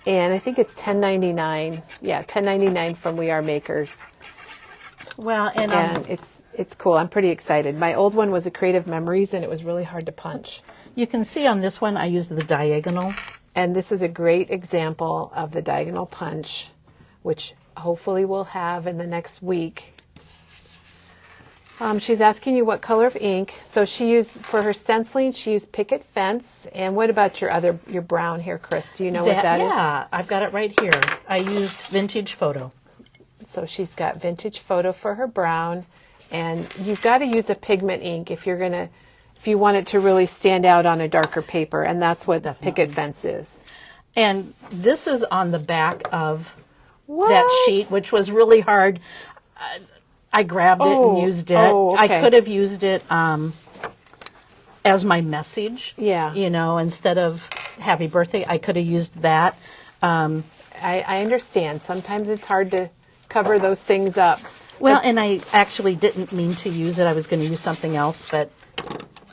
And I think it's $10.99. Yeah, $10.99 from We Are Makers. Well, and And it's cool. I'm pretty excited. My old one was a Creative Memories, and it was really hard to punch. you can see on this one I used the diagonal. And this is a great example of the diagonal punch, which hopefully we'll have in the next week. She's asking you what color of ink. So she used, for her stenciling, she used Picket Fence. And what about your brown here, Chris? Do you know what that is? Yeah, I've got it right here. I used Vintage Photo. So she's got Vintage Photo for her brown. And you've got to use a pigment ink if you want it to really stand out on a darker paper. And that's what the Picket Fence is. And this is on the back of What? that sheet, which was really hard. I grabbed it and used it. Oh, okay. I could have used it as my message. Yeah. You know, instead of happy birthday, I could have used that. I understand. Sometimes it's hard to cover those things up. Well, and I actually didn't mean to use it. I was going to use something else, but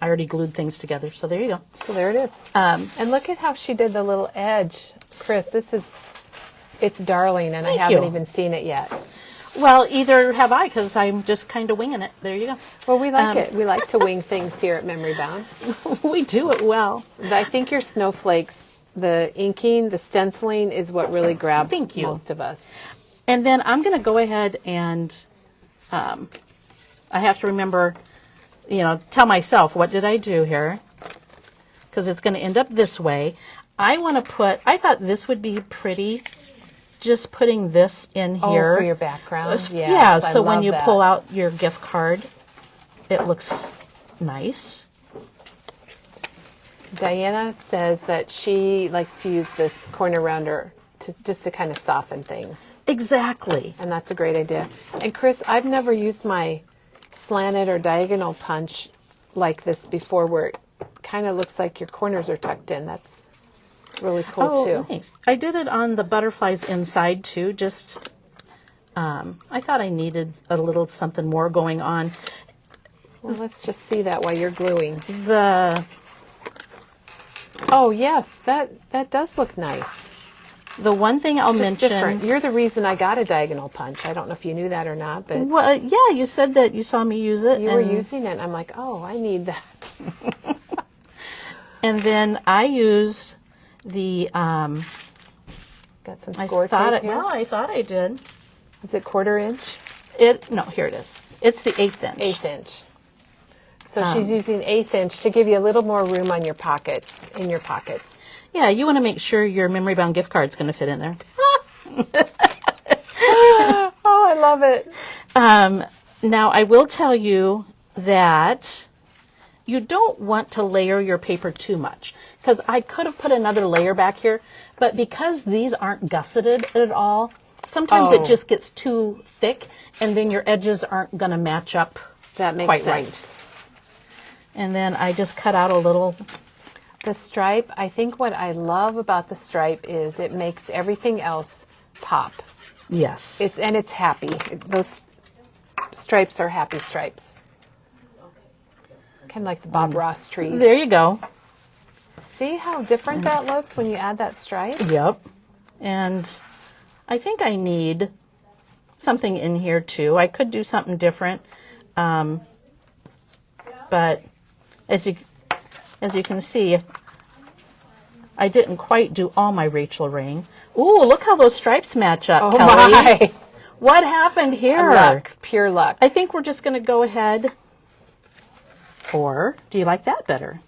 I already glued things together. So there you go. So there it is. And look at how she did the little edge. Chris, it's darling, and I Thank haven't you. even seen it yet. Well, either have I, because I'm just kind of winging it. There you go. Well, we like it. We like to wing things here at Memory Bound. We do it well. I think your snowflakes, the inking, the stenciling is what really grabs Thank you. most of us. And then I'm going to go ahead and I have to remember, tell myself, what did I do here? Because it's going to end up this way. I thought this would be pretty, just putting this in here. Oh, for your background? Yeah, Yes, I so when love you that. pull out your gift card, it looks nice. Diana says that she likes to use this corner rounder just to kind of soften things. Exactly. And that's a great idea. And Chris, I've never used my slanted or diagonal punch like this before, where it kind of looks like your corners are tucked in. That's really cool too. Thanks. I did it on the butterflies inside too. Just, I thought I needed a little something more going on. Well, let's just see that while you're gluing. Oh yes, that does look nice. The one thing I'll It's just mention. different. You're the reason I got a diagonal punch. I don't know if you knew that or not, but Well, yeah, you said that you saw me use it. you were using it. And I'm like, oh, I need that. And then I use the. Got some score I thought tape here. I thought I did. Is it 1/4 inch? No, here it is. It's the 1/8 inch. 1/8 inch. So she's using 1/8 inch to give you a little more room on your pockets, in your pockets. Yeah, you want to make sure your memory bound gift card's going to fit in there. Oh, I love it. Now, I will tell you that you don't want to layer your paper too much, because I could have put another layer back here, but because these aren't gusseted at all, sometimes it Oh. just gets too thick, and then your edges aren't going to match up That makes quite sense. right. And then I just cut out a little. The stripe, I think what I love about the stripe is it makes everything else pop. Yes. It's happy. Those stripes are happy stripes. Kind of like the Bob Ross trees. There you go. See how different that looks when you add that stripe? Yep. And I think I need something in here too. I could do something different. But as you can see, I didn't quite do all my Rachel Ring. Ooh, look how those stripes match up, Oh Kelly. my! What happened here? Luck, pure luck. I think we're just going to go ahead. Or do you like that better?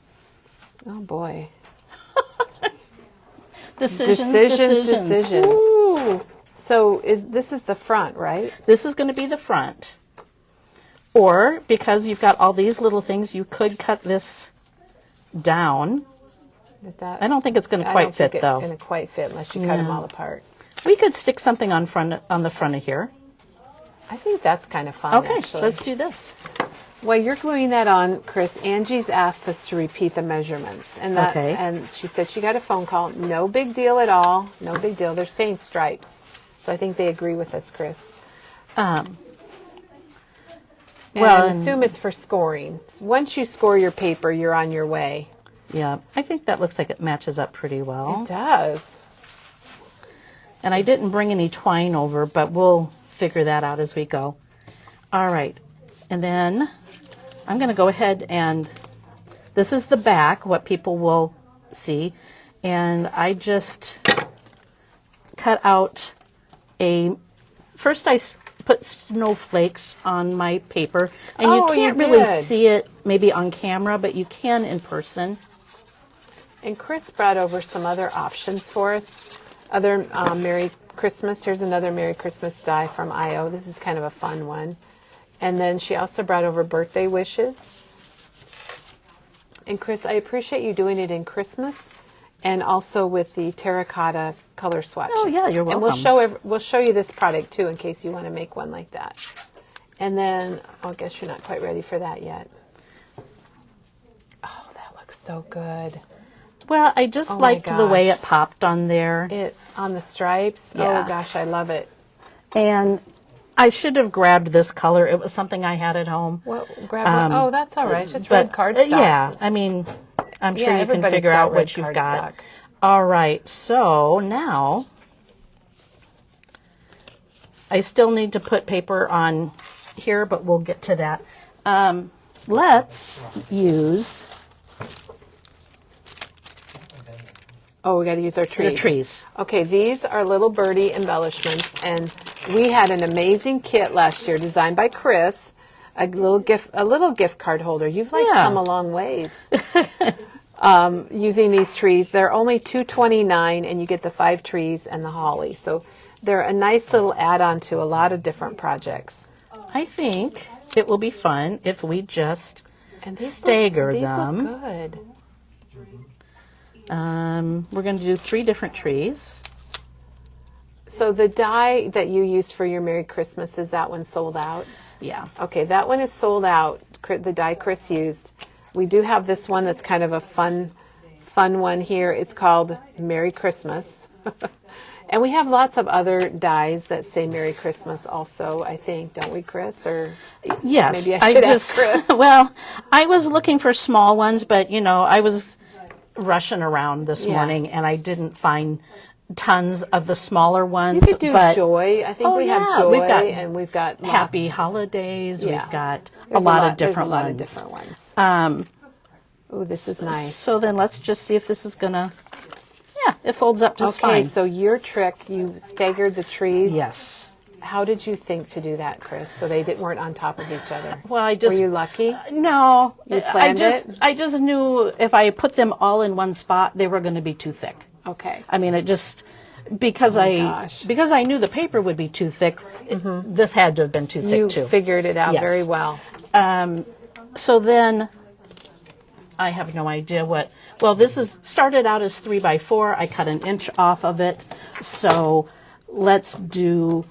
Oh boy. Decisions. Ooh. So this is the front, right? This is going to be the front. Or, because you've got all these little things, you could cut this down. With that, I don't think it's going to quite fit, It's though. going to quite fit unless you cut them all apart. We could stick something on the front of here. I think that's kind of fun. Okay, actually. let's do this. While you're gluing that on, Chris, Angie's asked us to repeat the measurements, and Okay. and she said she got a phone call. No big deal at all. No big deal. They're saying stripes, so I think they agree with us, Chris. And Well, I assume it's for scoring. Once you score your paper, you're on your way. Yeah, I think that looks like it matches up pretty well. It does. And I didn't bring any twine over, but we'll figure that out as we go. All right. And then I'm going to go ahead and this is the back, what people will see. And I just cut out first I put snowflakes on my paper. And you Oh, you can't really did. see it maybe on camera, but you can in person. And Chris brought over some other options for us. Other Merry Christmas. Here's another Merry Christmas die from IO. This is kind of a fun one. And then she also brought over birthday wishes. And Chris, I appreciate you doing it in Christmas and also with the terracotta color swatch. Oh, yeah, you're And welcome. we'll show you this product too in case you want to make one like that. And then, I guess you're not quite ready for that yet. Oh, that looks so good. Well, I just Oh my liked the way gosh. it popped on there. It on the stripes. Yeah. Oh gosh, I love it. And I should have grabbed this color. It was something I had at home. What? Grab one. Oh, that's all right. It's just But, red cardstock. yeah, I mean, I'm sure you can everybody's figure got out red what you've got. cardstock. All right, so now I still need to put paper on here, but we'll get to that. Let's use Oh, we got to use our trees. the trees. Okay, these are little birdie embellishments, and we had an amazing kit last year designed by Chris. A little gift card holder. You've Yeah. come a long ways using these trees. They're only $2.29, and you get the 5 trees and the holly. So they're a nice little add-on to a lot of different projects. I think it will be fun if we just And these stagger these them. look good. We're going to do 3 different trees. So the die that you used for your Merry Christmas, is that one sold out? Yeah. Okay, that one is sold out, the die Chris used. We do have this one that's kind of a fun one here. It's called Merry Christmas. And we have lots of other dies that say Merry Christmas also, I think, don't we, Chris? Or Yes. maybe I should ask Chris. Well, I was looking for small ones, but I was rushing around this Yeah. morning and I didn't find tons of the smaller ones. You could do but Joy. I think Oh, we have yeah, Joy, we've got and we've got lots. Happy Holidays. Yeah. We've got There's a lot of there's different a lot ones. of different ones. Oh, this is nice. So then let's just see if this is gonna. Yeah, it folds up just Okay, fine. so your trick, you staggered the trees. Yes. How did you think to do that, Chris? So they weren't on top of each other. Well, I just Were you lucky? No, You planned it? I just knew if I put them all in one spot, they were going to be too thick. Okay. I mean, it just because gosh. because I knew the paper would be too thick. This had to have been too thick You too. figured it out Yes. very well. So then, I have no idea what. Well, this is started out as 3x4. I cut an inch off of it. So let's do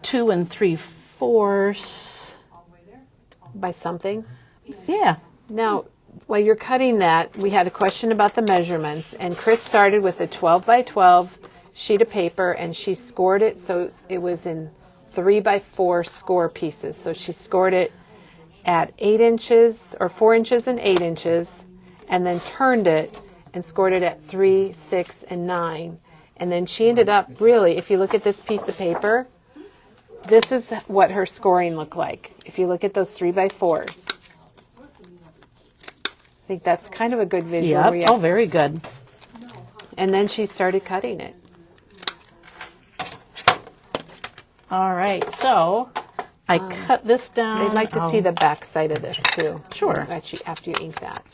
2 3/4. By something. Yeah. Now, while you're cutting that, we had a question about the measurements, and Chris started with a 12 by 12 sheet of paper, and she scored it so it was in 3x4 score pieces. So she scored it at 8 inches or 4 inches and 8 inches, and then turned it and scored it at 3, 6, and 9. And then she ended up really, if you look at this piece of paper, this is what her scoring looked like. If you look at those 3x4s. I think that's kind of a good visual. Yep. where you Oh, have- very good. And then she started cutting it. All right. So I cut this down. They'd like to see the back side of this too. Sure. After you ink that.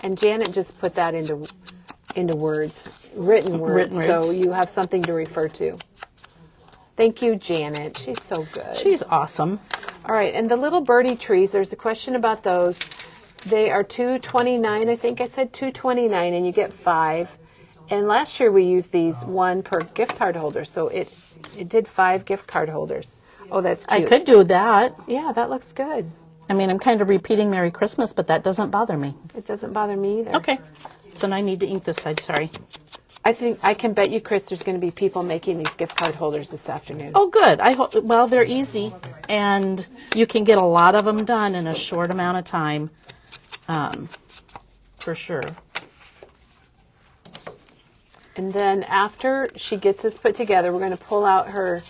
And Janet just put that into words, written words, Written so words. you have something to refer to. Thank you, Janet. She's so good. She's awesome. All right, and the little birdie trees, there's a question about those. They are $2.29, I think I said $2.29, and you get 5. And last year we used these 1 per gift card holder, so it did 5 gift card holders. Oh, that's I cute. could do that. Yeah, that looks good. I mean, I'm kind of repeating Merry Christmas, but that doesn't bother me. It doesn't bother me either. Okay. So now I need to ink this side. Sorry. I think I can bet you, Chris, there's going to be people making these gift card holders this afternoon. Oh, good. I hope. Well, they're easy, and you can get a lot of them done in a short amount of time, for sure. And then after she gets this put together, we're going to pull out her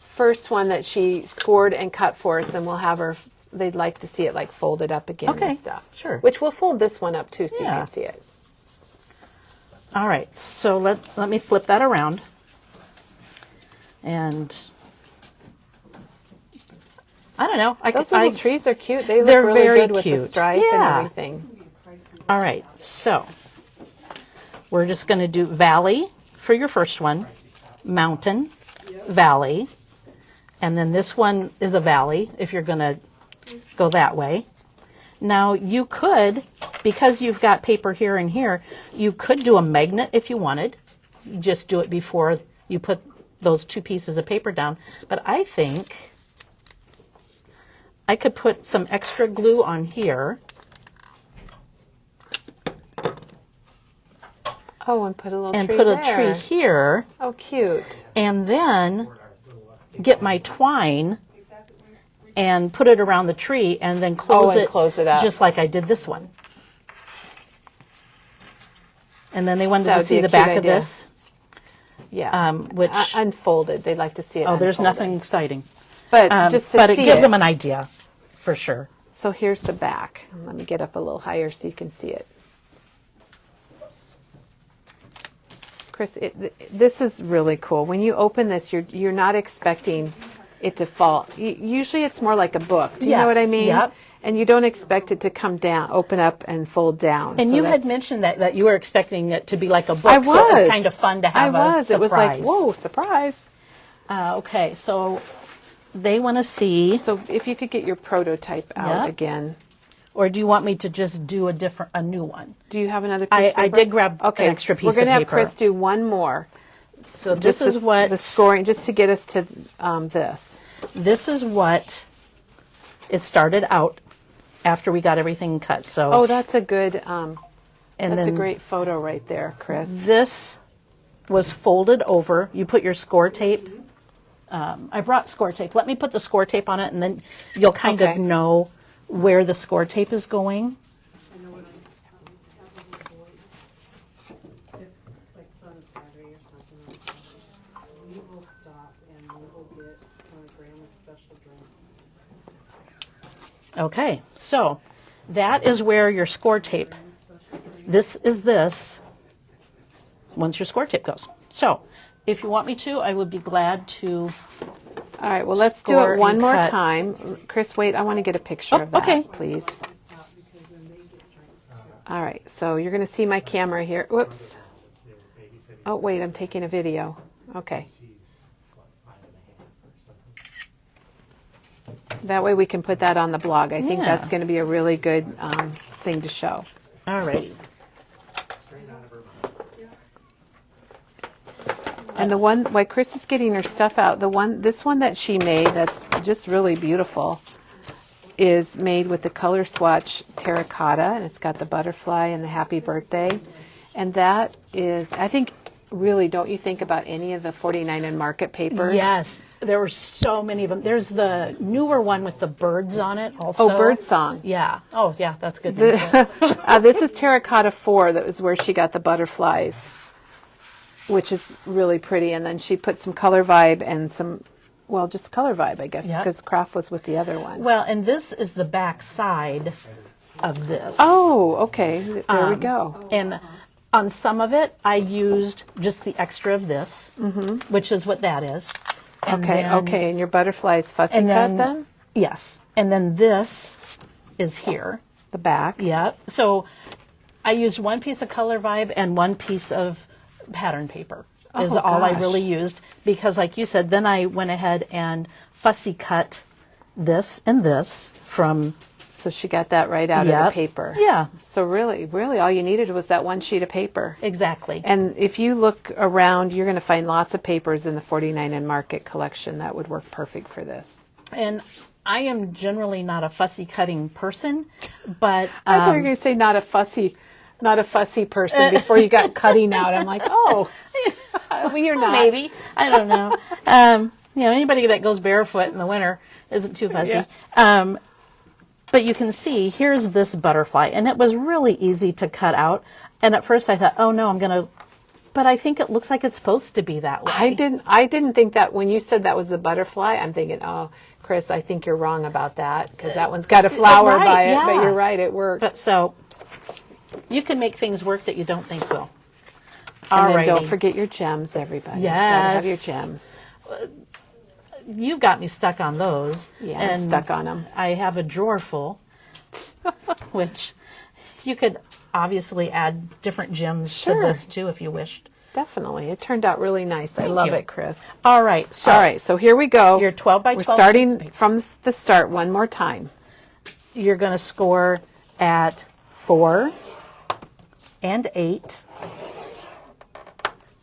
first one that she scored and cut for us, and we'll have her. They'd like to see it like folded up again Okay, and stuff. sure. Which we'll fold this one up too, so you Yeah. can see it. All right. So let me flip that around, and I don't know. Those little trees are cute. They look They're really very good with the cute. stripe and Yeah. everything. All right, so we're just going to do valley for your first one, mountain, valley, and then this one is a valley if you're going to go that way. Now you could because you've got paper here and here, you could do a magnet if you wanted. You just do it before you put those 2 pieces of paper down. But I think I could put some extra glue on here. Oh, and put a little And tree put a there. tree here. Oh, cute. And then get my twine and put it around the tree and then close close it up. just like I did this one. And then they wanted That to would be see a the cute back of idea. this, Yeah. which, Unfolded. They'd like to see it. there's unfolded. nothing exciting. But just to but it see gives them an idea, for sure. So here's the back. Let me get up a little higher so you can see it. Chris, this is really cool. When you open this, you're not expecting it to fall. Usually it's more like a book. Do you know what I Yes, mean? yep. And you don't expect it to come down, open up and fold down. And So you had that's- mentioned that you were expecting it to be like a book, I was. so it was kind of fun to have I was. a surprise. It was like, whoa, surprise. Okay, so they want to see, So if you could get your prototype out Yeah. again. or do you want me to just do a new one? Do you have another piece of paper? I did grab an extra piece We're going of to have paper. Chris do one more. So this is what the scoring, just to get us to this. this is what it started out after we got everything cut. So Oh, that's a good, and that's a then great photo right there, Chris. this was folded over. You put your score tape. I brought score tape. Let me put the score tape on it, and then you'll kind Okay. of know where the score tape is going. I know when I have with my boys, if like it's on a Saturday or something like that, we will stop and we will get one of Grandma's special drinks. Okay, so that is where your score tape. This is this. Once your score tape goes. So, if you want me to, I would be glad to. All right, well, let's do Score it one and more cut. time. Chris, wait, I want to get a picture Oh, of that, okay. please. Stop because then they get drinks. All right, so you're going to see my camera here. Whoops. Oh, wait, I'm taking a video. Okay. That way we can put that on the blog. I think Yeah. that's going to be a really good thing to show. All right. And the one, while Chris is getting her stuff out, this one that she made that's just really beautiful is made with the color swatch terracotta, and it's got the butterfly and the happy birthday. And that is, I think, really, don't you think about any of the 49 and Market papers? Yes, there were so many of them. There's the newer one with the birds on it also. Oh, Birdsong. Yeah. Oh, yeah, that's good. This is terracotta 4. That was where she got the butterflies, which is really pretty. And then she put some color vibe and some, well, just color vibe, I guess, Yep. because craft was with the other one. Well, and this is the back side of this. Oh, okay. There we go. And on some of it, I used just the extra of this, which is what that is. And Okay, then- okay. And your butterfly's fussy And cut then? Yes. And then this is here. The back. Yep. So I used one piece of color vibe and one piece of pattern paper is Oh, all I gosh. really used, because like you said, then I went ahead and fussy cut this and this from So she got that right out of the Yep. paper. Yeah, So really all you needed was that one sheet of paper. exactly. And if you look around, you're going to find lots of papers in the 49 and Market collection that would work perfect for this. And I am generally not a fussy cutting person, but I thought you were going to say not a fussy person before you got cutting out. I'm like, oh, well, you're not. maybe, I don't know. Anybody that goes barefoot in the winter isn't too fussy. Yeah. But you can see, here's this butterfly, and it was really easy to cut out. And at first I thought, oh no, but I think it looks like it's supposed to be that way. I didn't think that when you said that was a butterfly. I'm thinking, oh, Chris, I think you're wrong about that because that one's got a flower Right, by it. But yeah. you're right, it worked. But so, you can make things work that you don't think will. And then Alrighty. don't forget your gems, everybody. Yes. Gotta have your gems. You got me stuck on those. Yeah, I'm and stuck on them. I have a drawer full, which you could obviously add different gems Sure. to this too if you wished. Definitely. It turned out really nice. I Thank love you. it, Chris. All right. So, All right, so here we go. Your 12 by We're 12 starting piece of paper. from the start one more time. you're going to score at 4 and 8.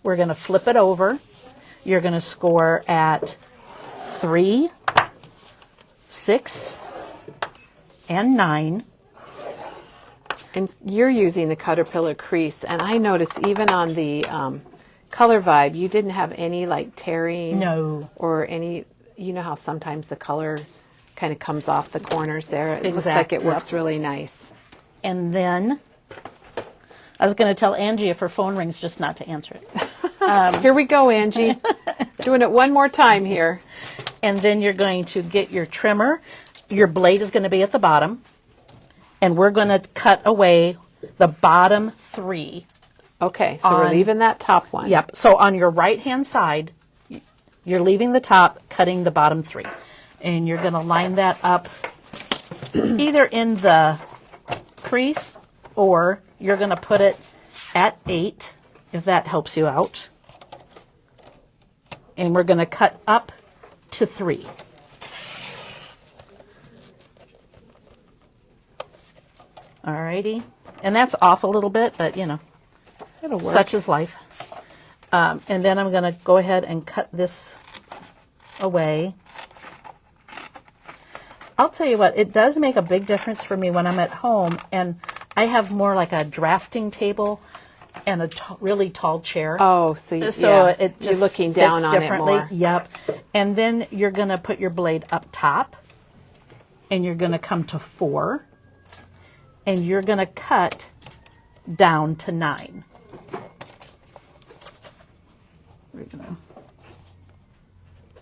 We're going to flip it over. You're going to score at 3, 6, and 9. And you're using the Caterpillar crease, and I noticed even on the Color Vibe, you didn't have any like tearing. No. Or any, you know how sometimes the color kind of comes off the corners there. It looks Exactly. like it works really nice. And then I was going to tell Angie if her phone rings just not to answer it. Here we go, Angie. Doing it one more time here. And then you're going to get your trimmer. Your blade is going to be at the bottom. And we're going to cut away the bottom 3. Okay, so we're On- leaving that top one. Yep. So on your right-hand side, you're leaving the top, cutting the bottom 3. And you're going to line that up either in the crease or you're going to put it at 8, if that helps you out. And we're going to cut up to 3. Alrighty. And that's off a little bit, but you know, It'll work. such is life. And then I'm going to go ahead and cut this away. I'll tell you what, it does make a big difference for me when I'm at home and I have more like a drafting table and a really tall chair. Oh, so, So yeah, it just you're looking down fits on differently. it more. Yep. And then you're going to put your blade up top and you're going to come to 4 and you're going to cut down to 9. We're gonna-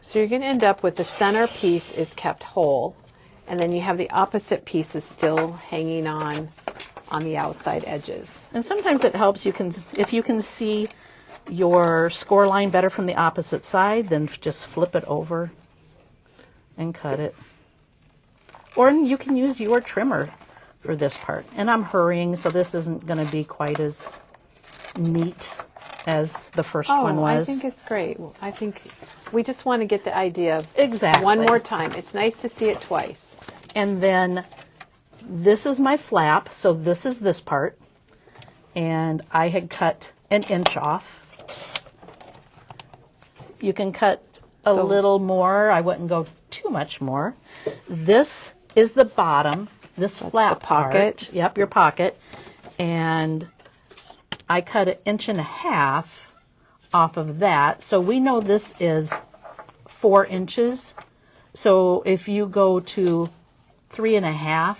So you're going to end up with the center piece is kept whole, and then you have the opposite pieces still hanging on the outside edges. And sometimes it helps if you can see your score line better from the opposite side, then just flip it over and cut it. Or you can use your trimmer for this part. And I'm hurrying, so this isn't going to be quite as neat as the first one was. I think it's great. I think we just want to get the idea of Exactly. one more time. It's nice to see it twice. And then this is my flap, so this is this part. And I had cut an inch off. You can cut a So- little more. I wouldn't go too much more. This is the bottom, this flap the pocket. part. Yep, your pocket. And I cut 1.5 inches off of that. So we know this is 4 inches. So if you go to 3.5,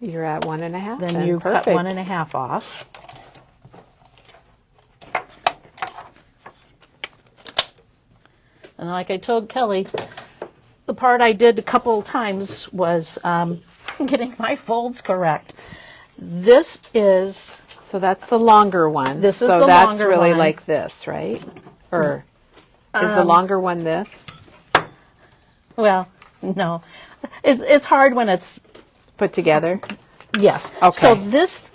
You're at 1.5. then you perfect. cut 1.5 off. And like I told Kelly, the part I did a couple times was getting my folds correct. This is, So that's the longer one. This is so the that's longer really one. like this, right? Or is the longer one this? well, no. It's hard when it's, Put together? yes. Okay. So this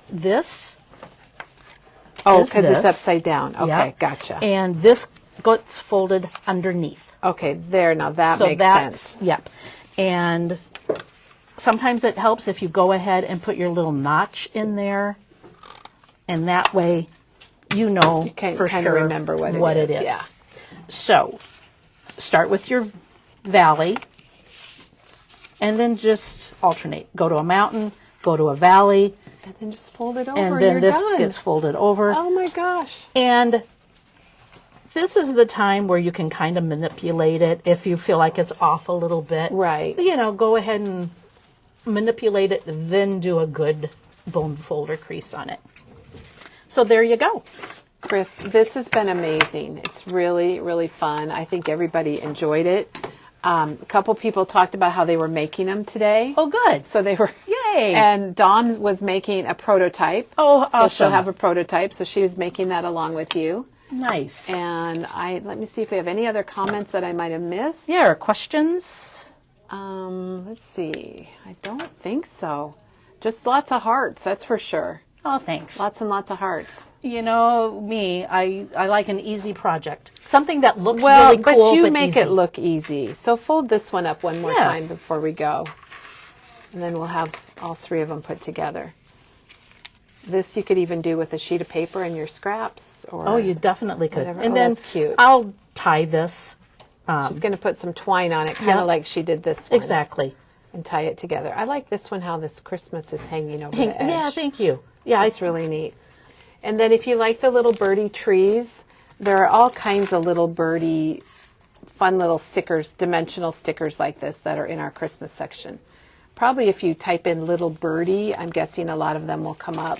Oh, is because it's this. upside down. Okay, Yep. gotcha. And this gets folded underneath. Okay, there, now that So makes that's, sense. yep. And sometimes it helps if you go ahead and put your little notch in there. And that way, you know You can for kinda sure remember what it is, yeah. So, start with your valley. And then just alternate. Go to a mountain, go to a valley, And then just fold it over and and then you're this done. gets folded over. Oh my gosh. And this is the time where you can kind of manipulate it if you feel like it's off a little bit. Right. You know, go ahead and manipulate it, then do a good bone folder crease on it. So there you go. Chris, this has been amazing. It's really, really fun. I think everybody enjoyed it. A couple people talked about how they were making them today. Oh, good. So they were. Yay. And Dawn was making a prototype. Oh, So she'll awesome. have a prototype. So she was making that along with you. Nice. And let me see if we have any other comments that I might have missed. Yeah, or questions? Let's see. I don't think so. Just lots of hearts, that's for sure. Oh, thanks. Lots and lots of hearts. You know, me, I like an easy project. Something that looks Well, really cool, but you but make easy. it look easy. So fold this one up one more Yeah. time before we go. And then we'll have all three of them put together. This you could even do with a sheet of paper and your scraps. Or Oh, you definitely could. whatever. And Oh, then that's cute. I'll tie this. She's going to put some twine on it, kind of Yep. like she did this one. Exactly. And tie it together. I like this one, how this Christmas is hanging over the edge. Yeah, thank you. Yeah, It's really neat. And then if you like the little birdie trees, there are all kinds of little birdie, fun little stickers, dimensional stickers like this that are in our Christmas section. Probably if you type in little birdie, I'm guessing a lot of them will come up.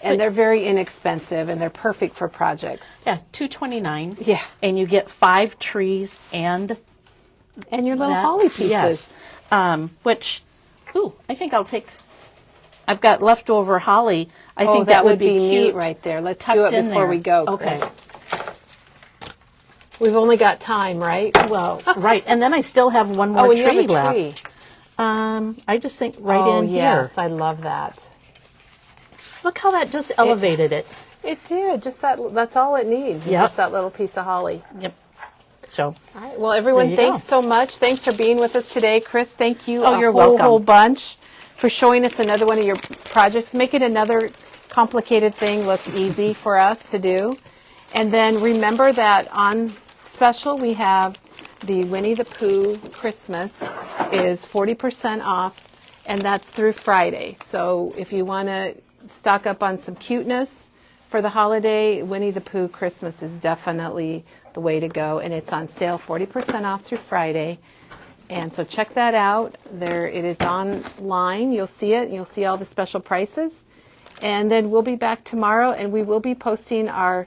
And they're very inexpensive and they're perfect for projects. yeah, $2.29. Yeah. And you get 5 trees and And your little that. holly pieces. Yes. Which, I think I'll take. I've got leftover holly. I think that would be cute neat right there. Let's tucked do it in before there. we go, Okay. Chris. We've only got time, right? Well, right, and then I still have one more Oh, and you tree have a left. tree. I just think right Oh, in yes, here. I love that. Look how that just elevated it. It did. Just that's all it needs. It's Yep. just that little piece of holly. Yep. So, All right. Well, everyone, There you thanks go. so much. Thanks for being with us today. Chris, thank you Oh, you're whole welcome. bunch for showing us another one of your projects. Make it another complicated thing look easy for us to do. And then remember that on special we have the Winnie the Pooh Christmas is 40% off, and that's through Friday. So if you want to stock up on some cuteness for the holiday, Winnie the Pooh Christmas is definitely the way to go, and it's on sale 40% off through Friday. And so check that out. There it is online. You'll see it. You'll see all the special prices. And then we'll be back tomorrow, and we will be posting our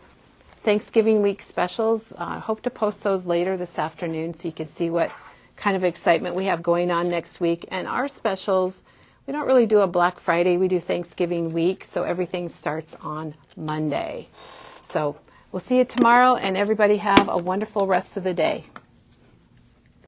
Thanksgiving week specials. I hope to post those later this afternoon so you can see what kind of excitement we have going on next week. And our specials, we don't really do a Black Friday. We do Thanksgiving week, so everything starts on Monday. So we'll see you tomorrow, and everybody have a wonderful rest of the day.